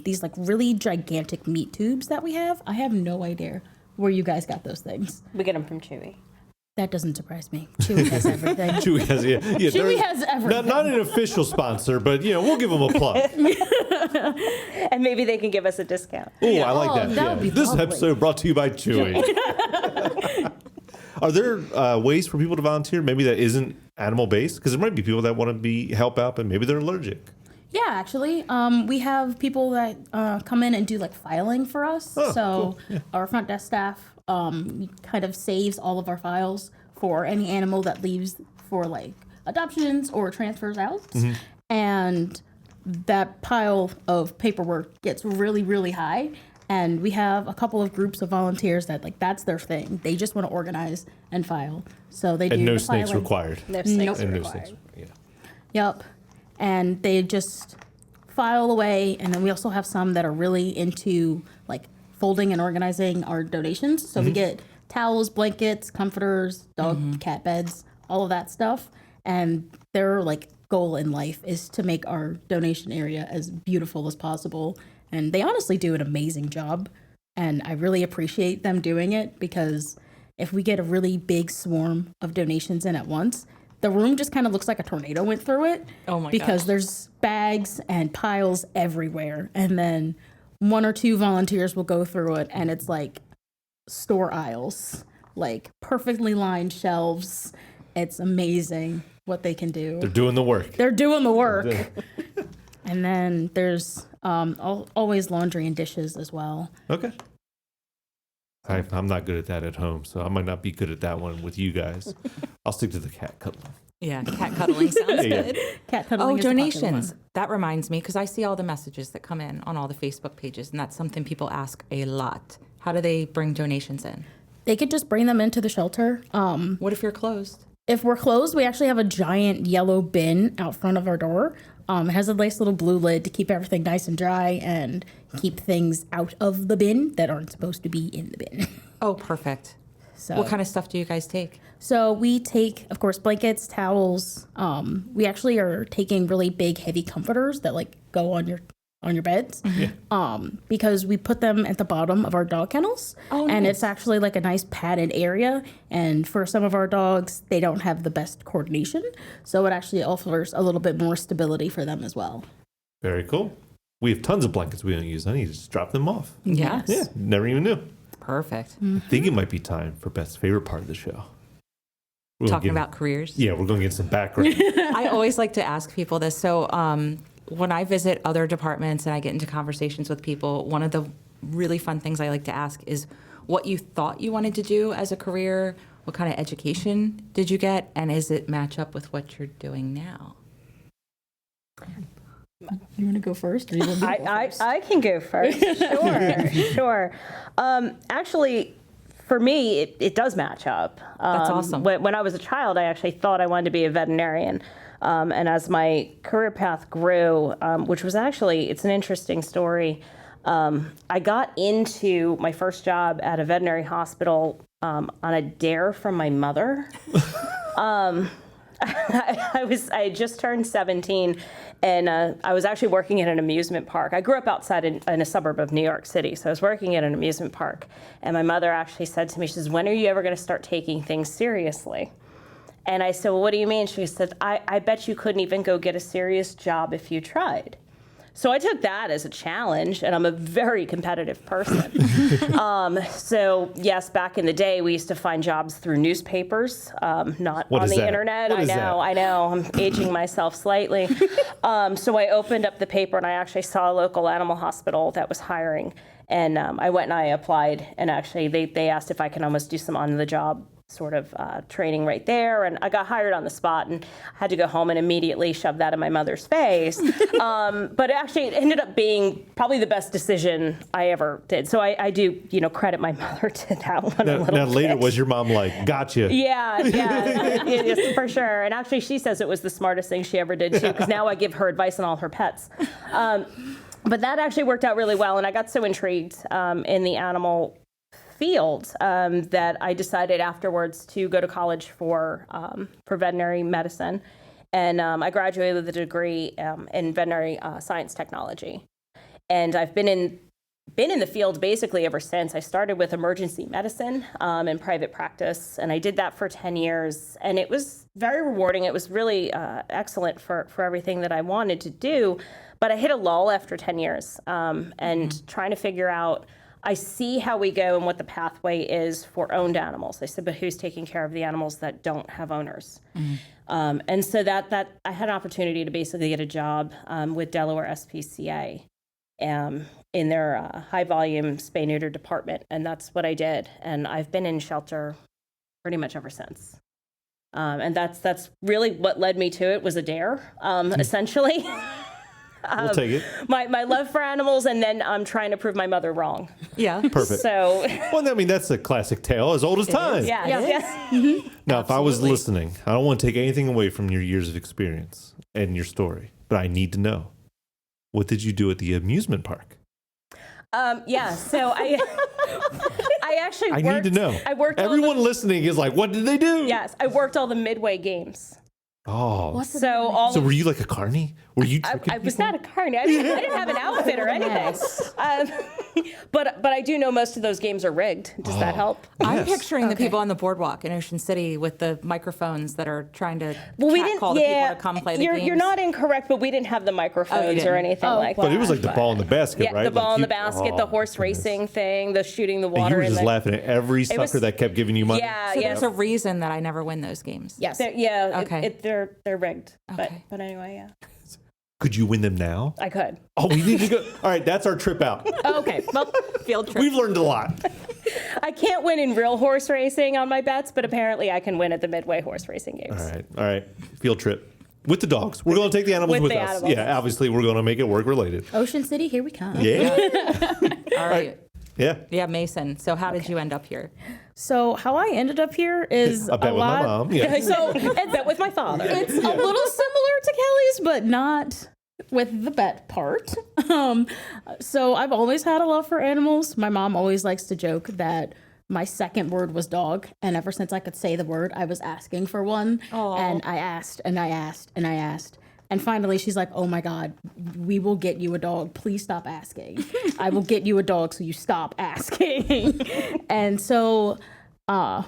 these like really gigantic meat tubes that we have. I have no idea where you guys got those things. We get them from Chewy. That doesn't surprise me. Chewy has everything. Chewy has, Chewy has everything. not an official sponsor, but we'll give them a plug. And maybe they can give us a discount. Oh, I like that. that would be This lovely. episode brought to you by Chewy. Are there ways for people to volunteer? Maybe that isn't animal based, because there might be people that want to help out, but maybe they're allergic. Yeah, actually, we have people that come in and do like filing for us. Oh, so cool. Yeah. our front desk staff kind of saves all of our files for any animal that leaves for like adoptions or transfers out. And that pile of paperwork gets really, really high. And we have a couple of groups of volunteers that like that's their thing. They just want to organize and file. So they do And no the snakes filing. required. No snakes And no required. snakes. Yeah. Yep. And they just file away. And then we also have some that are really into like folding and organizing our donations. So we get towels, blankets, comforters, dog, cat beds, all of that stuff. And their like goal in life is to make our donation area as beautiful as possible. And they honestly do an amazing job. And I really appreciate them doing it, because if we get a really big swarm of donations in at once, the room just kind of looks like a tornado went through it. Oh my Because gosh. there's bags and piles everywhere. And then one or two volunteers will go through it, and it's like store aisles, like perfectly lined shelves. It's amazing what they can do. They're doing the work. They're doing the work. And then there's always laundry and dishes as well. Okay. I'm not good at that at home, so I might not be good at that one with you guys. I'll stick to the cat cuddling. Yeah, cat cuddling sounds Yeah. good. Cat cuddling Oh, is the popular donations. one. That reminds me, because I see all the messages that come in on all the Facebook pages, and that's something people ask a lot. How do they bring donations in? They could just bring them into the shelter. What if you're closed? If we're closed, we actually have a giant yellow bin out front of our door. It has a nice little blue lid to keep everything nice and dry and keep things out of the bin that aren't supposed to be in the bin. Oh, perfect. So, What kind of stuff do you guys take? So we take, of course, blankets, towels. We actually are taking really big, heavy comforters that like go on your beds. Because we put them at the bottom of our dog kennels. Oh, and nice. it's actually like a nice padded area. And for some of our dogs, they don't have the best coordination. So it actually offers a little bit more stability for them as well. Very cool. We have tons of blankets we don't use. I need to just drop them off. Yes. Yeah, never even knew. Perfect. I think it might be time for Beth's favorite part of the show. We're gonna Talking get- about careers. Yeah, we're going to get some background. I always like to ask people this. So when I visit other departments and I get into conversations with people, one of the really fun things I like to ask is what you thought you wanted to do as a career, what kind of education did you get, and is it match up with what you're doing now? You want to go first? Or you want me to go first? I can go first. Sure. Actually, for me, it does match up. That's awesome. When I was a child, I actually thought I wanted to be a veterinarian. And as my career path grew, which was actually, it's an interesting story. I got into my first job at a veterinary hospital on a dare from my mother. I had just turned 17, and I was actually working at an amusement park. I grew up outside in a suburb of New York City, so I was working at an amusement park. And my mother actually said to me, she says, "When are you ever going to start taking things seriously?" And I said, "Well, what do you mean?" She said, I bet you couldn't even go get a serious job if you tried. So I took that as a challenge, and I'm a very competitive person. So yes, back in the day, we used to find jobs through newspapers, not What on is the that? internet. What is that? I know. I'm aging myself slightly. So I opened up the paper, and I actually saw a local animal hospital that was hiring. And I went and I applied, and actually they asked if I could almost do some on-the-job sort of training right there, and I got hired on the spot, and I had to go home and immediately shove that in my mother's face. But actually, it ended up being probably the best decision I ever did. So I do, credit my mother to that one. Now later, was your mom like, gotcha? Yeah, yes, for sure. And actually, she says it was the smartest thing she ever did too, because now I give her advice on all her pets. But that actually worked out really well, and I got so intrigued in the animal field that I decided afterwards to go to college for veterinary medicine, and I graduated with a degree in veterinary science technology. And I've been in the field basically ever since. I started with emergency medicine in private practice, and I did that for 10 years, and it was very rewarding. It was really excellent for everything that I wanted to do, but I hit a lull after 10 years and trying to figure out. I see how we go and what the pathway is for owned animals. I said, but who's taking care of the animals that don't have owners? And so that I had an opportunity to basically get a job with Delaware SPCA in their high volume spay neuter department, and that's what I did. And I've been in shelter pretty much ever since. And that's really what led me to it, was a dare, essentially. We'll take it. My love for animals, and then I'm trying to prove my mother wrong. Yeah. Perfect. So, Well, I mean, that's a classic tale, as old as time. yes. Now, if I was listening, I don't want to take anything away from your years of experience and your story, but I need to know, what did you do at the amusement park? So I actually I worked, need to know. I worked Everyone listening is like, what did they do? Yes, I worked all the midway games. Oh. So were you like a carny? Were you tricking I was people? not a carny. I didn't have an outfit or anything. But I do know most of those games are rigged. Does that help? I'm picturing the people on the boardwalk in Ocean City with the microphones that are trying to call the people to come play the games. You're not incorrect, but we didn't have the microphones or anything like that. But it was like the ball in the basket, Yeah, right? the ball Like in the basket, the horse racing thing, the shooting the And you water were in just the... laughing at every sucker that kept giving you money. Yeah, So yeah. there's a reason that I never win those games. Yes. Okay. They're rigged. Okay. But anyway, yeah. Could you win them now? I could. Oh, we need to go. All right, that's our trip out. Okay. Well, Field trip. We've learned a lot. I can't win in real horse racing on my bets, but apparently I can win at the Midway horse racing games. All right. Field trip with the dogs. We're going to take the animals With with the us. animals. Yeah, obviously we're going to make it work related. Ocean City, here we come. Yeah. All right. Yeah. Yeah, Mason. So how did you end up here? So how I ended up here is I bet a with lot. my mom. Yeah. So I bet with my father. it's a little similar to Kelly's, but not with the bet part. So I've always had a love for animals. My mom always likes to joke that my second word was dog, and ever since I could say the word, I was asking for one. And I asked and I asked and I asked. And finally, she's like, oh my God, we will get you a dog. Please stop asking. I will get you a dog, so you stop asking. And so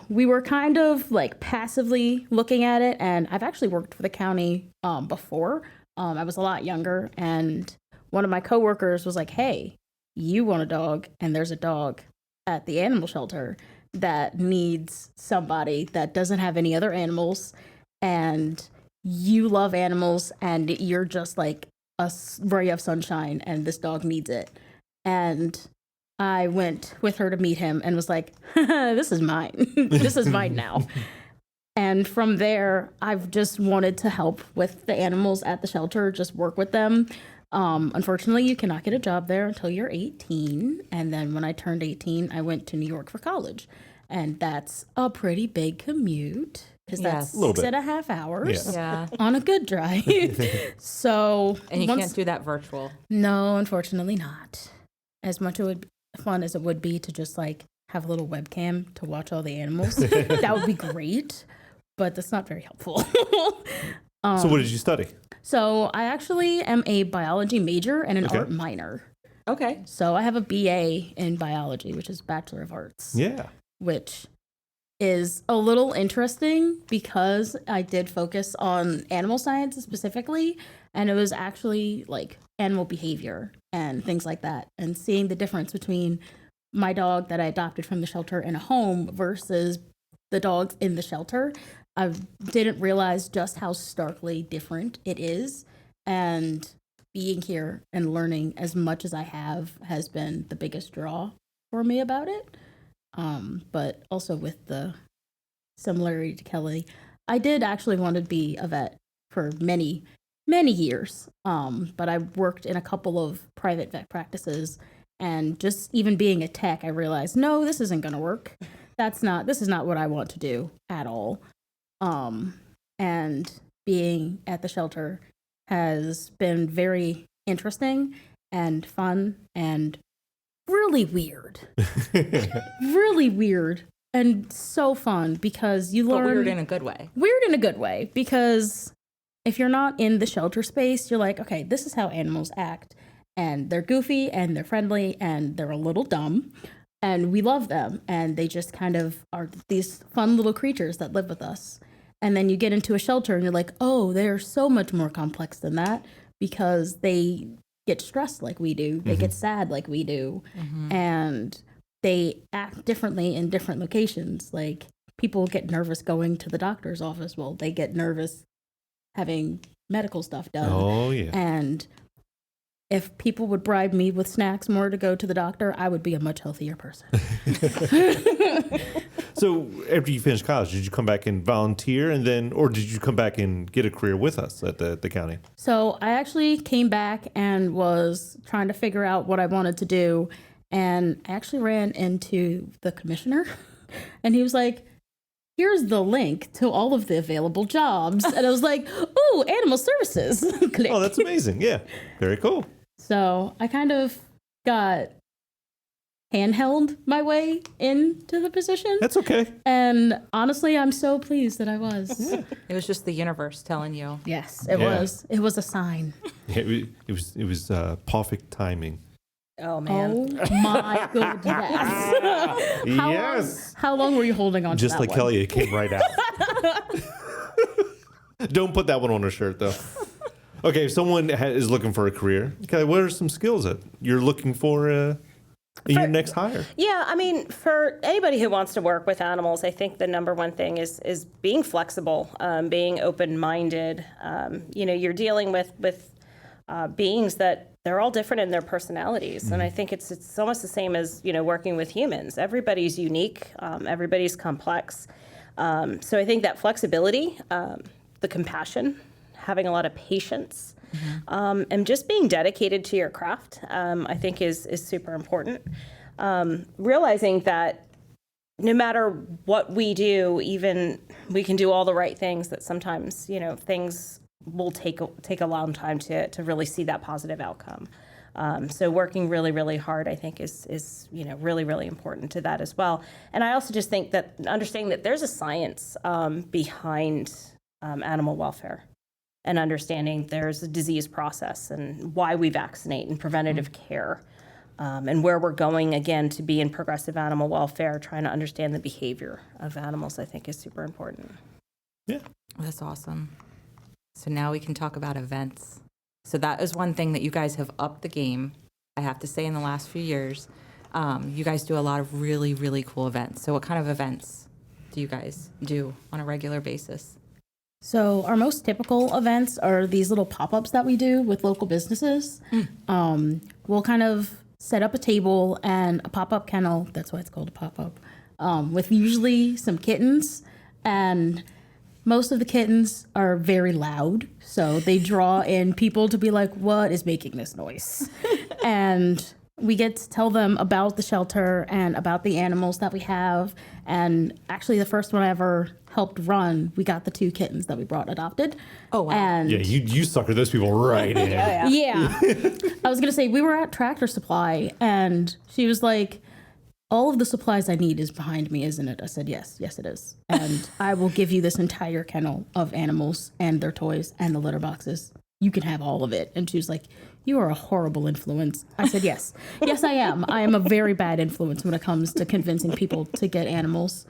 we were kind of like passively looking at it. And I've actually worked for the county before. I was a lot younger. And one of my coworkers was like, hey, you want a dog, and there's a dog at the animal shelter that needs somebody that doesn't have any other animals. And you love animals, and you're just like a ray of sunshine, and this dog needs it. And I went with her to meet him and was like, this is mine. This is mine now. And from there, I've just wanted to help with the animals at the shelter, just work with them. Unfortunately, you cannot get a job there until you're 18. And then when I turned 18, I went to New York for college. And that's a pretty big commute, because that's Yes. 6.5 hours Yeah. on a good drive. So And you can't do that virtual. No, unfortunately not. As much fun as it would be to just like have a little webcam to watch all the animals, that would be great. But that's not very helpful. So what did you study? So I actually am a biology major and an art minor. Okay. So I have a BA in biology, which is Bachelor of Arts. Yeah. Which is a little interesting because I did focus on animal science specifically, and it was actually like animal behavior and things like that, and seeing the difference between my dog that I adopted from the shelter in a home versus the dogs in the shelter. I didn't realize just how starkly different it is, and being here and learning as much as I have has been the biggest draw for me about it. But also with the similarity to Kelly, I did actually want to be a vet for many, many years. But I worked in a couple of private vet practices, and just even being a tech, I realized, no, this isn't going to work. This is not what I want to do at all. And being at the shelter has been very interesting and fun and really weird. Really weird and so fun because you learn. But weird in a good way. Weird in a good way, because if you're not in the shelter space, you're like, okay, this is how animals act. And they're goofy and they're friendly and they're a little dumb. And we love them. And they just kind of are these fun little creatures that live with us. And then you get into a shelter and you're like, oh, they're so much more complex than that, because they get stressed like we do. They get sad like we do. And they act differently in different locations. Like, people get nervous going to the doctor's office. Well, they get nervous having medical stuff done. Oh, yeah. And if people would bribe me with snacks more to go to the doctor, I would be a much healthier person. So after you finished college, did you come back and volunteer, and then, or did you come back and get a career with us at the county? So I actually came back and was trying to figure out what I wanted to do. And I actually ran into the commissioner, and he was like, here's the link to all of the available jobs. And I was like, ooh, animal services. Click. Oh, that's amazing. Yeah. Very cool. So I kind of got handheld my way into the position. That's okay. And honestly, I'm so pleased that I was. Yeah. It was just the universe telling you. Yes, it Yeah. was. It was a sign. It was perfect timing. Oh, man. Oh my goodness. Yes. How long were you holding on Just to that like one? Kelly, it came right out. Don't put that one on a shirt, though. Okay, if someone is looking for a career, Kelly, what are some skills that you're looking for in your next hire? Yeah, I mean, for anybody who wants to work with animals, I think the number one thing is being flexible, being open-minded. You're dealing with beings that they're all different in their personalities, and I think it's almost the same as working with humans. Everybody's unique, everybody's complex. So I think that flexibility, the compassion, having a lot of patience, and just being dedicated to your craft, I think is super important. Realizing that no matter what we do, even we can do all the right things, that sometimes, things will take a long time to really see that positive outcome. So working really, really hard, I think, is really, really important to that as well. And I also just think that understanding that there's a science behind animal welfare, and understanding there's a disease process and why we vaccinate and preventative care, and where we're going, again, to be in progressive animal welfare, trying to understand the behavior of animals, I think is super important. Yeah. That's awesome. So now we can talk about events. So that is one thing that you guys have upped the game, I have to say, in the last few years. You guys do a lot of really, really cool events. So what kind of events do you guys do on a regular basis? So our most typical events are these little pop-ups that we do with local businesses. We'll kind of set up a table and a pop-up kennel, that's why it's called a pop-up, with usually some kittens. And most of the kittens are very loud, so they draw in people to be like, what is making this noise? And we get to tell them about the shelter and about the animals that we have. And actually, the first one I ever helped run, we got the 2 kittens that we brought adopted. Oh, wow. And Yeah, you sucker those people right in. yeah. I was going to say, we were at Tractor Supply, and she was like, all of the supplies I need is behind me, isn't it? I said, yes, it is. And I will give you this entire kennel of animals and their toys and the litter boxes. You can have all of it. And she was like, you are a horrible influence. I said, yes. Yes, I am. I am a very bad influence when it comes to convincing people to get animals.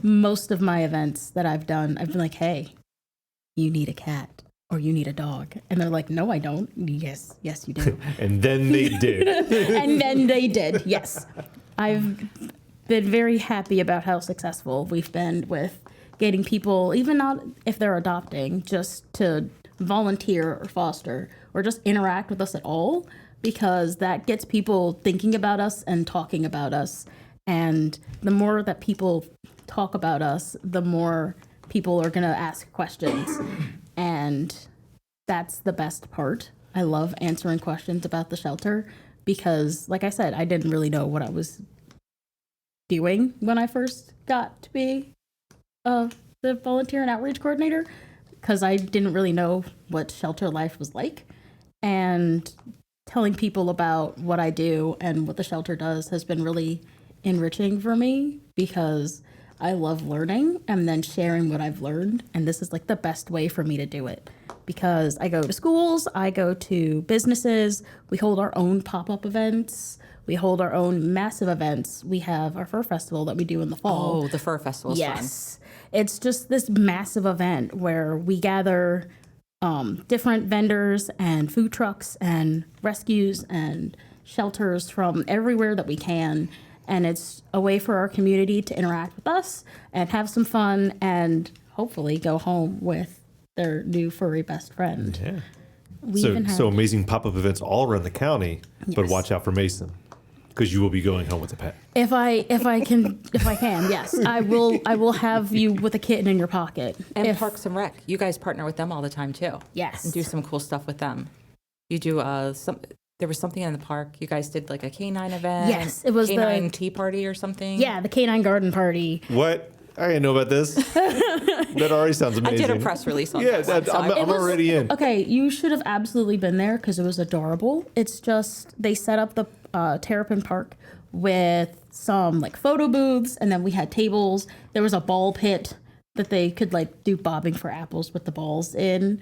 most of my events that I've done, I've been like, hey, you need a cat or you need a dog. And they're like, no, I don't. Yes, you do. And then they did. And then they did, yes. I've been very happy about how successful we've been with getting people, even not if they're adopting, just to volunteer or foster or just interact with us at all, because that gets people thinking about us and talking about us. And the more that people talk about us, the more people are going to ask questions. And that's the best part. I love answering questions about the shelter because, like I said, I didn't really know what I was doing when I first got to be the volunteer and outreach coordinator, because I didn't really know what shelter life was like. And telling people about what I do and what the shelter does has been really enriching for me, because I love learning and then sharing what I've learned. And this is like the best way for me to do it, because I go to schools, I go to businesses, we hold our own pop-up events, we hold our own massive events. We have our fur festival that we do in the fall. Oh, the fur festival is Yes. It's just this massive event where we gather different vendors and food trucks and rescues and shelters from everywhere that we can. And it's a way for our community to interact with us and have some fun and hopefully go home with their new furry best friend. Yeah. We even had, So amazing pop-up events all around the county, but Yes. watch out for Mason, because you will be going home with a pet. if I can, yes, I will have you with a kitten in your pocket. And If- Parks and Rec. You guys partner with them all the time too. Yes. And do some cool stuff with them. You do there was something in the park. You guys did like a canine event. Yes, it was the- canine tea party or something. Yeah, the canine garden party. What? I didn't know about this. That already sounds I amazing. did a press release on Yeah, that. I'm already in. Okay, you should have absolutely been there because it was adorable. It's just they set up the Terrapin Park with some like photo booths, and then we had tables. There was a ball pit that they could like do bobbing for apples with the balls in,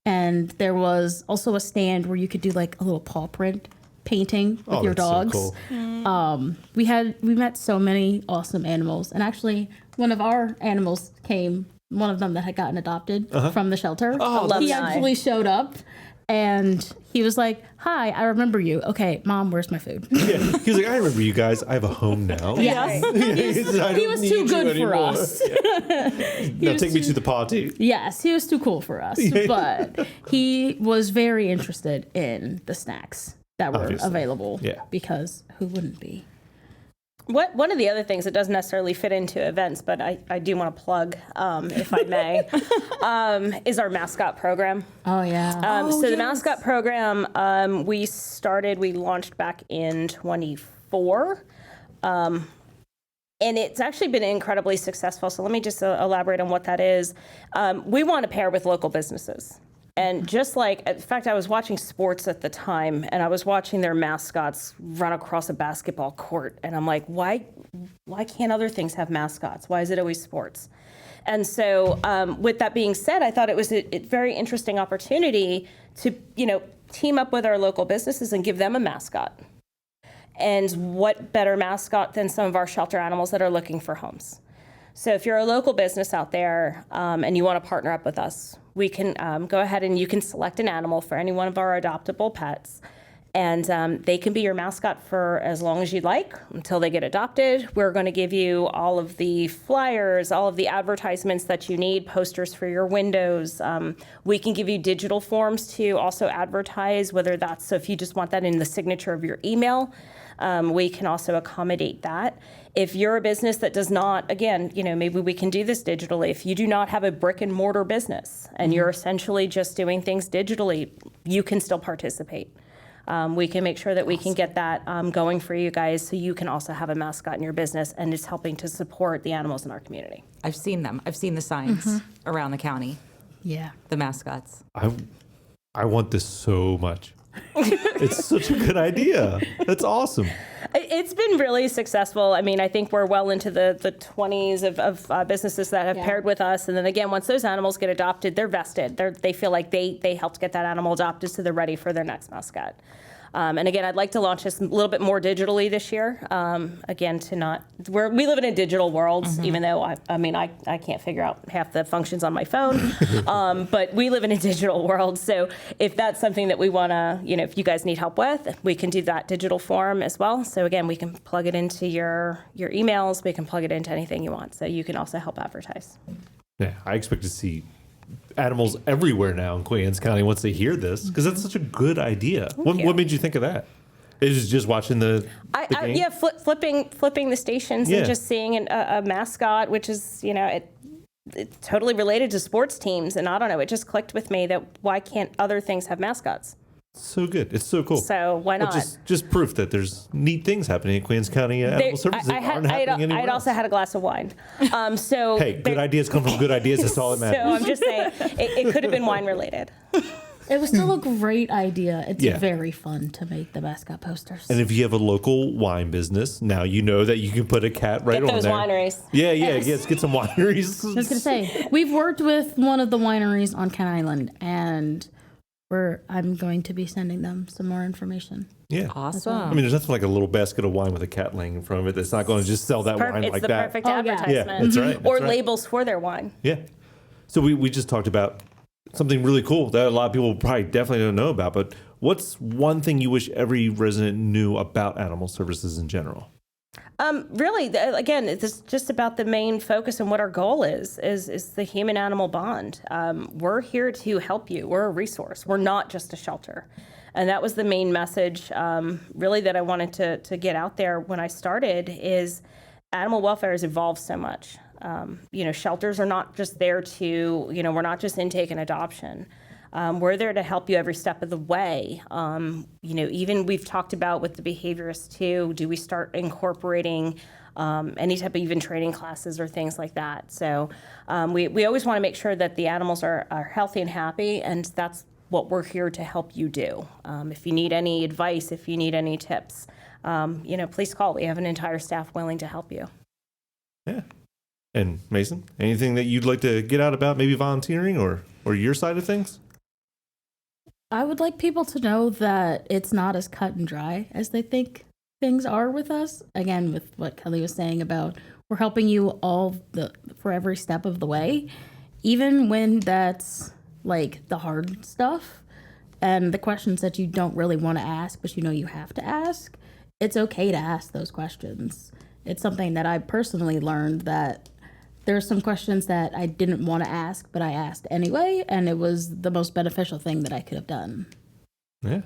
and there was also a stand where you could do like a little paw print painting with your that's so dogs. cool. We met so many awesome animals, and actually one of our animals came, one of them that had gotten adopted from the shelter. love He that. actually showed up and he was like, hi, I remember you. Okay, Mom, where's my food? Yeah. He was like, I remember you guys. I have a home now. Yes. He said, "I He don't was need too you good for anymore." us. Now take me to the party. Yes, he was too cool for us, but he was very interested in the snacks that were Obviously. available. Yeah. Because who wouldn't be? One of the other things that doesn't necessarily fit into events, but I do want to plug, if I may, is our mascot program. Oh, yeah. The mascot program, we launched back in 24. And it's actually been incredibly successful. So let me just elaborate on what that is. We want to pair with local businesses. And just like, in fact, I was watching sports at the time, and I was watching their mascots run across a basketball court. And I'm like, why can't other things have mascots? Why is it always sports? And so with that being said, I thought it was a very interesting opportunity to, team up with our local businesses and give them a mascot. And what better mascot than some of our shelter animals that are looking for homes? So if you're a local business out there and you want to partner up with us, we can go ahead and you can select an animal for any one of our adoptable pets. And they can be your mascot for as long as you'd like until they get adopted. We're going to give you all of the flyers, all of the advertisements that you need, posters for your windows. We can give you digital forms to also advertise, whether that's, so if you just want that in the signature of your email, we can also accommodate that. If you're a business that does not, again, maybe we can do this digitally. If you do not have a brick and mortar business and you're essentially just doing things digitally, you can still participate. We can make sure that we can get that going for you guys so you can also have a mascot in your business, and it's helping to support the animals in our community. I've seen them. I've seen the signs around the county, Yeah. the mascots. I want this so much. It's such a good idea. That's awesome. It's been really successful. I mean, I think we're well into the 20s of businesses that have paired with us. And then again, once those animals get adopted, they're vested. They feel like they helped get that animal adopted, so they're ready for their next mascot. And again, I'd like to launch this a little bit more digitally this year. Again, we live in a digital world, even though I can't figure out half the functions on my phone. But we live in a digital world. So if that's something that we want to, if you guys need help with, we can do that digital form as well. So again, we can plug it into your emails. We can plug it into anything you want. So you can also help advertise. Yeah, I expect to see animals everywhere now in Queen Anne's County once they hear this, because that's such a good idea. What made you think of that? Is it just watching the game? Yeah, flipping the stations and just seeing a mascot, which is, it's totally related to sports teams. And I don't know, it just clicked with me that why can't other things have mascots? So good. It's so cool. So why not? Just proof that there's neat things happening at Queens County Animal Services that aren't happening anywhere I'd also else. had a glass of wine. Hey, good ideas come from good ideas. That's all that matters. So I'm just saying, it could have been wine related. It was still a great idea. It's very fun to make the mascot posters. And if you have a local wine business, now you know that you can put a cat right on there. Get those wineries. Yeah, yes, get some wineries. I was going to say, we've worked with one of the wineries on Kent Island, and I'm going to be sending them some more information. Yeah. Awesome. I mean, there's nothing like a little basket of wine with a cat laying in front of it that's not going to just sell that wine like that. It's the perfect advertisement. Yeah, that's right. Or labels for their wine. Yeah. So we just talked about something really cool that a lot of people probably definitely don't know about, but what's one thing you wish every resident knew about animal services in general? Really, again, it's just about the main focus and what our goal is the human-animal bond. We're here to help you. We're a resource. We're not just a shelter. And that was the main message, really, that I wanted to get out there when I started is animal welfare has evolved so much. Shelters are not just there to, we're not just intake and adoption. We're there to help you every step of the way. Even we've talked about with the behaviorists too, do we start incorporating any type of even training classes or things like that? So we always want to make sure that the animals are healthy and happy, and that's what we're here to help you do. If you need any advice, if you need any tips, please call. We have an entire staff willing to help you. Yeah. And Mason, anything that you'd like to get out about maybe volunteering or your side of things? I would like people to know that it's not as cut and dry as they think things are with us. Again, with what Kelly was saying about we're helping you for every step of the way, even when that's like the hard stuff and the questions that you don't really want to ask, but you have to ask. It's okay to ask those questions. It's something that I personally learned that there's some questions that I didn't want to ask, but I asked anyway, and it was the most beneficial thing that I could have done. Yeah.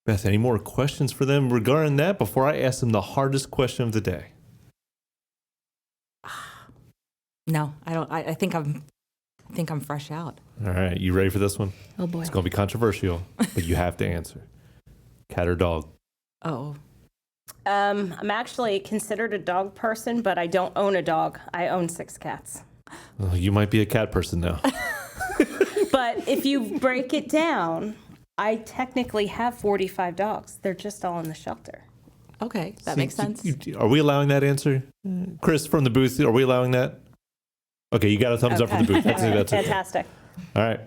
Beth, any more questions for them regarding that before I ask them the hardest question of the day? No, I don't. I think I'm fresh out. All right, you ready for this one? Oh boy. It's going to be controversial, but you have to answer. Cat or dog? Oh. I'm actually considered a dog person, but I don't own a dog. I own 6 cats. Well, you might be a cat person now. But if you break it down, I technically have 45 dogs. They're just all in the shelter. Okay, that makes sense. Are we allowing that answer? Chris from the booth, are we allowing that? Okay, you got a thumbs up from the booth. That's Fantastic. All right.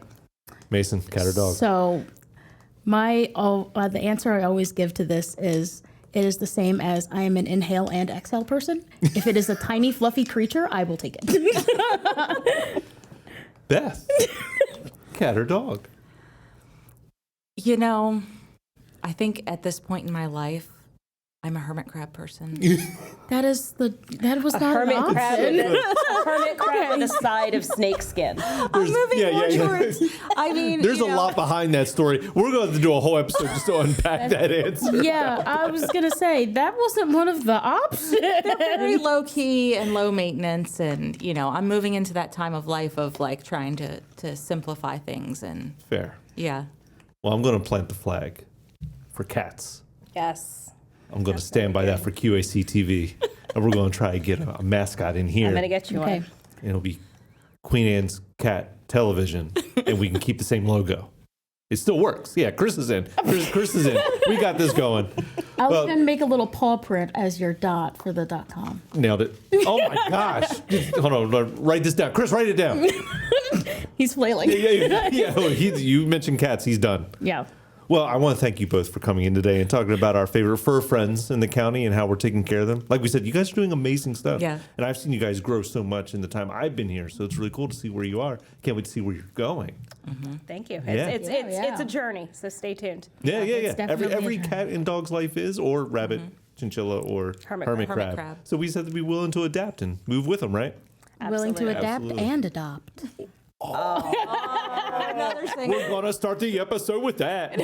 Mason, cat or dog? So the answer I always give to this is it is the same as I am an inhale and exhale person. If it is a tiny fluffy creature, I will take it. Beth, cat or dog? I think at this point in my life, I'm a hermit crab person. That was not Hermit an crab option. with a side of snake skin. I'm moving more towards. I mean, there's a lot behind that story. We're going to have to do a whole episode just to unpack that answer. Yeah, I was gonna say that wasn't one of the options. They're very low key and low maintenance, and I'm moving into that time of life of like trying to simplify things and Fair. yeah. Well, I'm going to plant the flag for cats. Yes. I'm going to stand by that for QAC TV, and we're going to try to get a mascot in here. I'm going to get you Okay. one. It'll be Queen Anne's Cat Television, and we can keep the same logo. It still works. Yeah, Chris is in. Chris is in. We got this going. I was gonna make a little paw print as your dot for the .com. Nailed it. Oh my gosh. Hold on. Write this down. Chris, write it down. He's flailing. Yeah. You mentioned cats. He's done. Yeah. Well, I want to thank you both for coming in today and talking about our favorite fur friends in the county and how we're taking care of them. Like we said, you guys are doing amazing stuff. Yeah. And I've seen you guys grow so much in the time I've been here. So it's really cool to see where you are. Can't wait to see where you're going. Thank you. Yeah. It's a journey, so stay tuned. Yeah. definitely Every a cat in dog's life is, or rabbit, chinchilla, or hermit crab. crab. So we just have to be willing to adapt and move with them, right? Willing to adapt Absolutely. and adopt. Another thing. We're going to start the episode with that.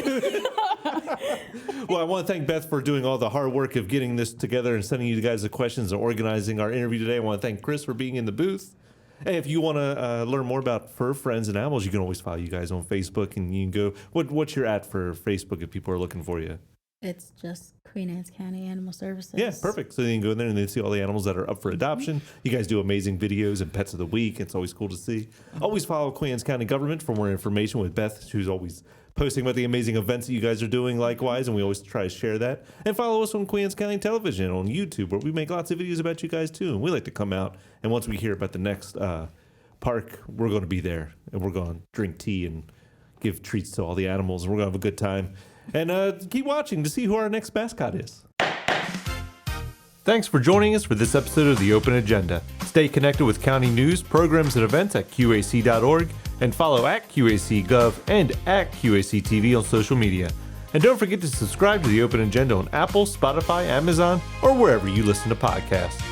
Well, I want to thank Beth for doing all the hard work of getting this together and sending you guys the questions and organizing our interview today. I want to thank Chris for being in the booth. Hey, if you want to learn more about fur friends and animals, you can always follow you guys on Facebook, and you can go. What's your at for Facebook if people are looking for you? It's just Queen Anne's County Animal Services. Yeah, perfect. So you can go in there and they see all the animals that are up for adoption. You guys do amazing videos and pets of the week. It's always cool to see. Always follow Queen Anne's County government for more information with Beth, who's always posting about the amazing events that you guys are doing likewise, and we always try to share that. And follow us on Queen Anne's County Television on YouTube, where we make lots of videos about you guys too. And we like to come out, and once we hear about the next park, we're going to be there, and we're going to drink tea and give treats to all the animals, and we're going to have a good time. And keep watching to see who our next mascot is. Thanks for joining us for this episode of The Open Agenda. Stay connected with county news, programs, and events at QAC.org, and follow at QACGov and at QACTV on social media. And don't forget to subscribe to The Open Agenda on Apple, Spotify, Amazon, or wherever you listen to podcasts.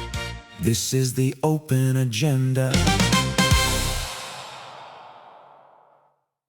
This is the Open Agenda.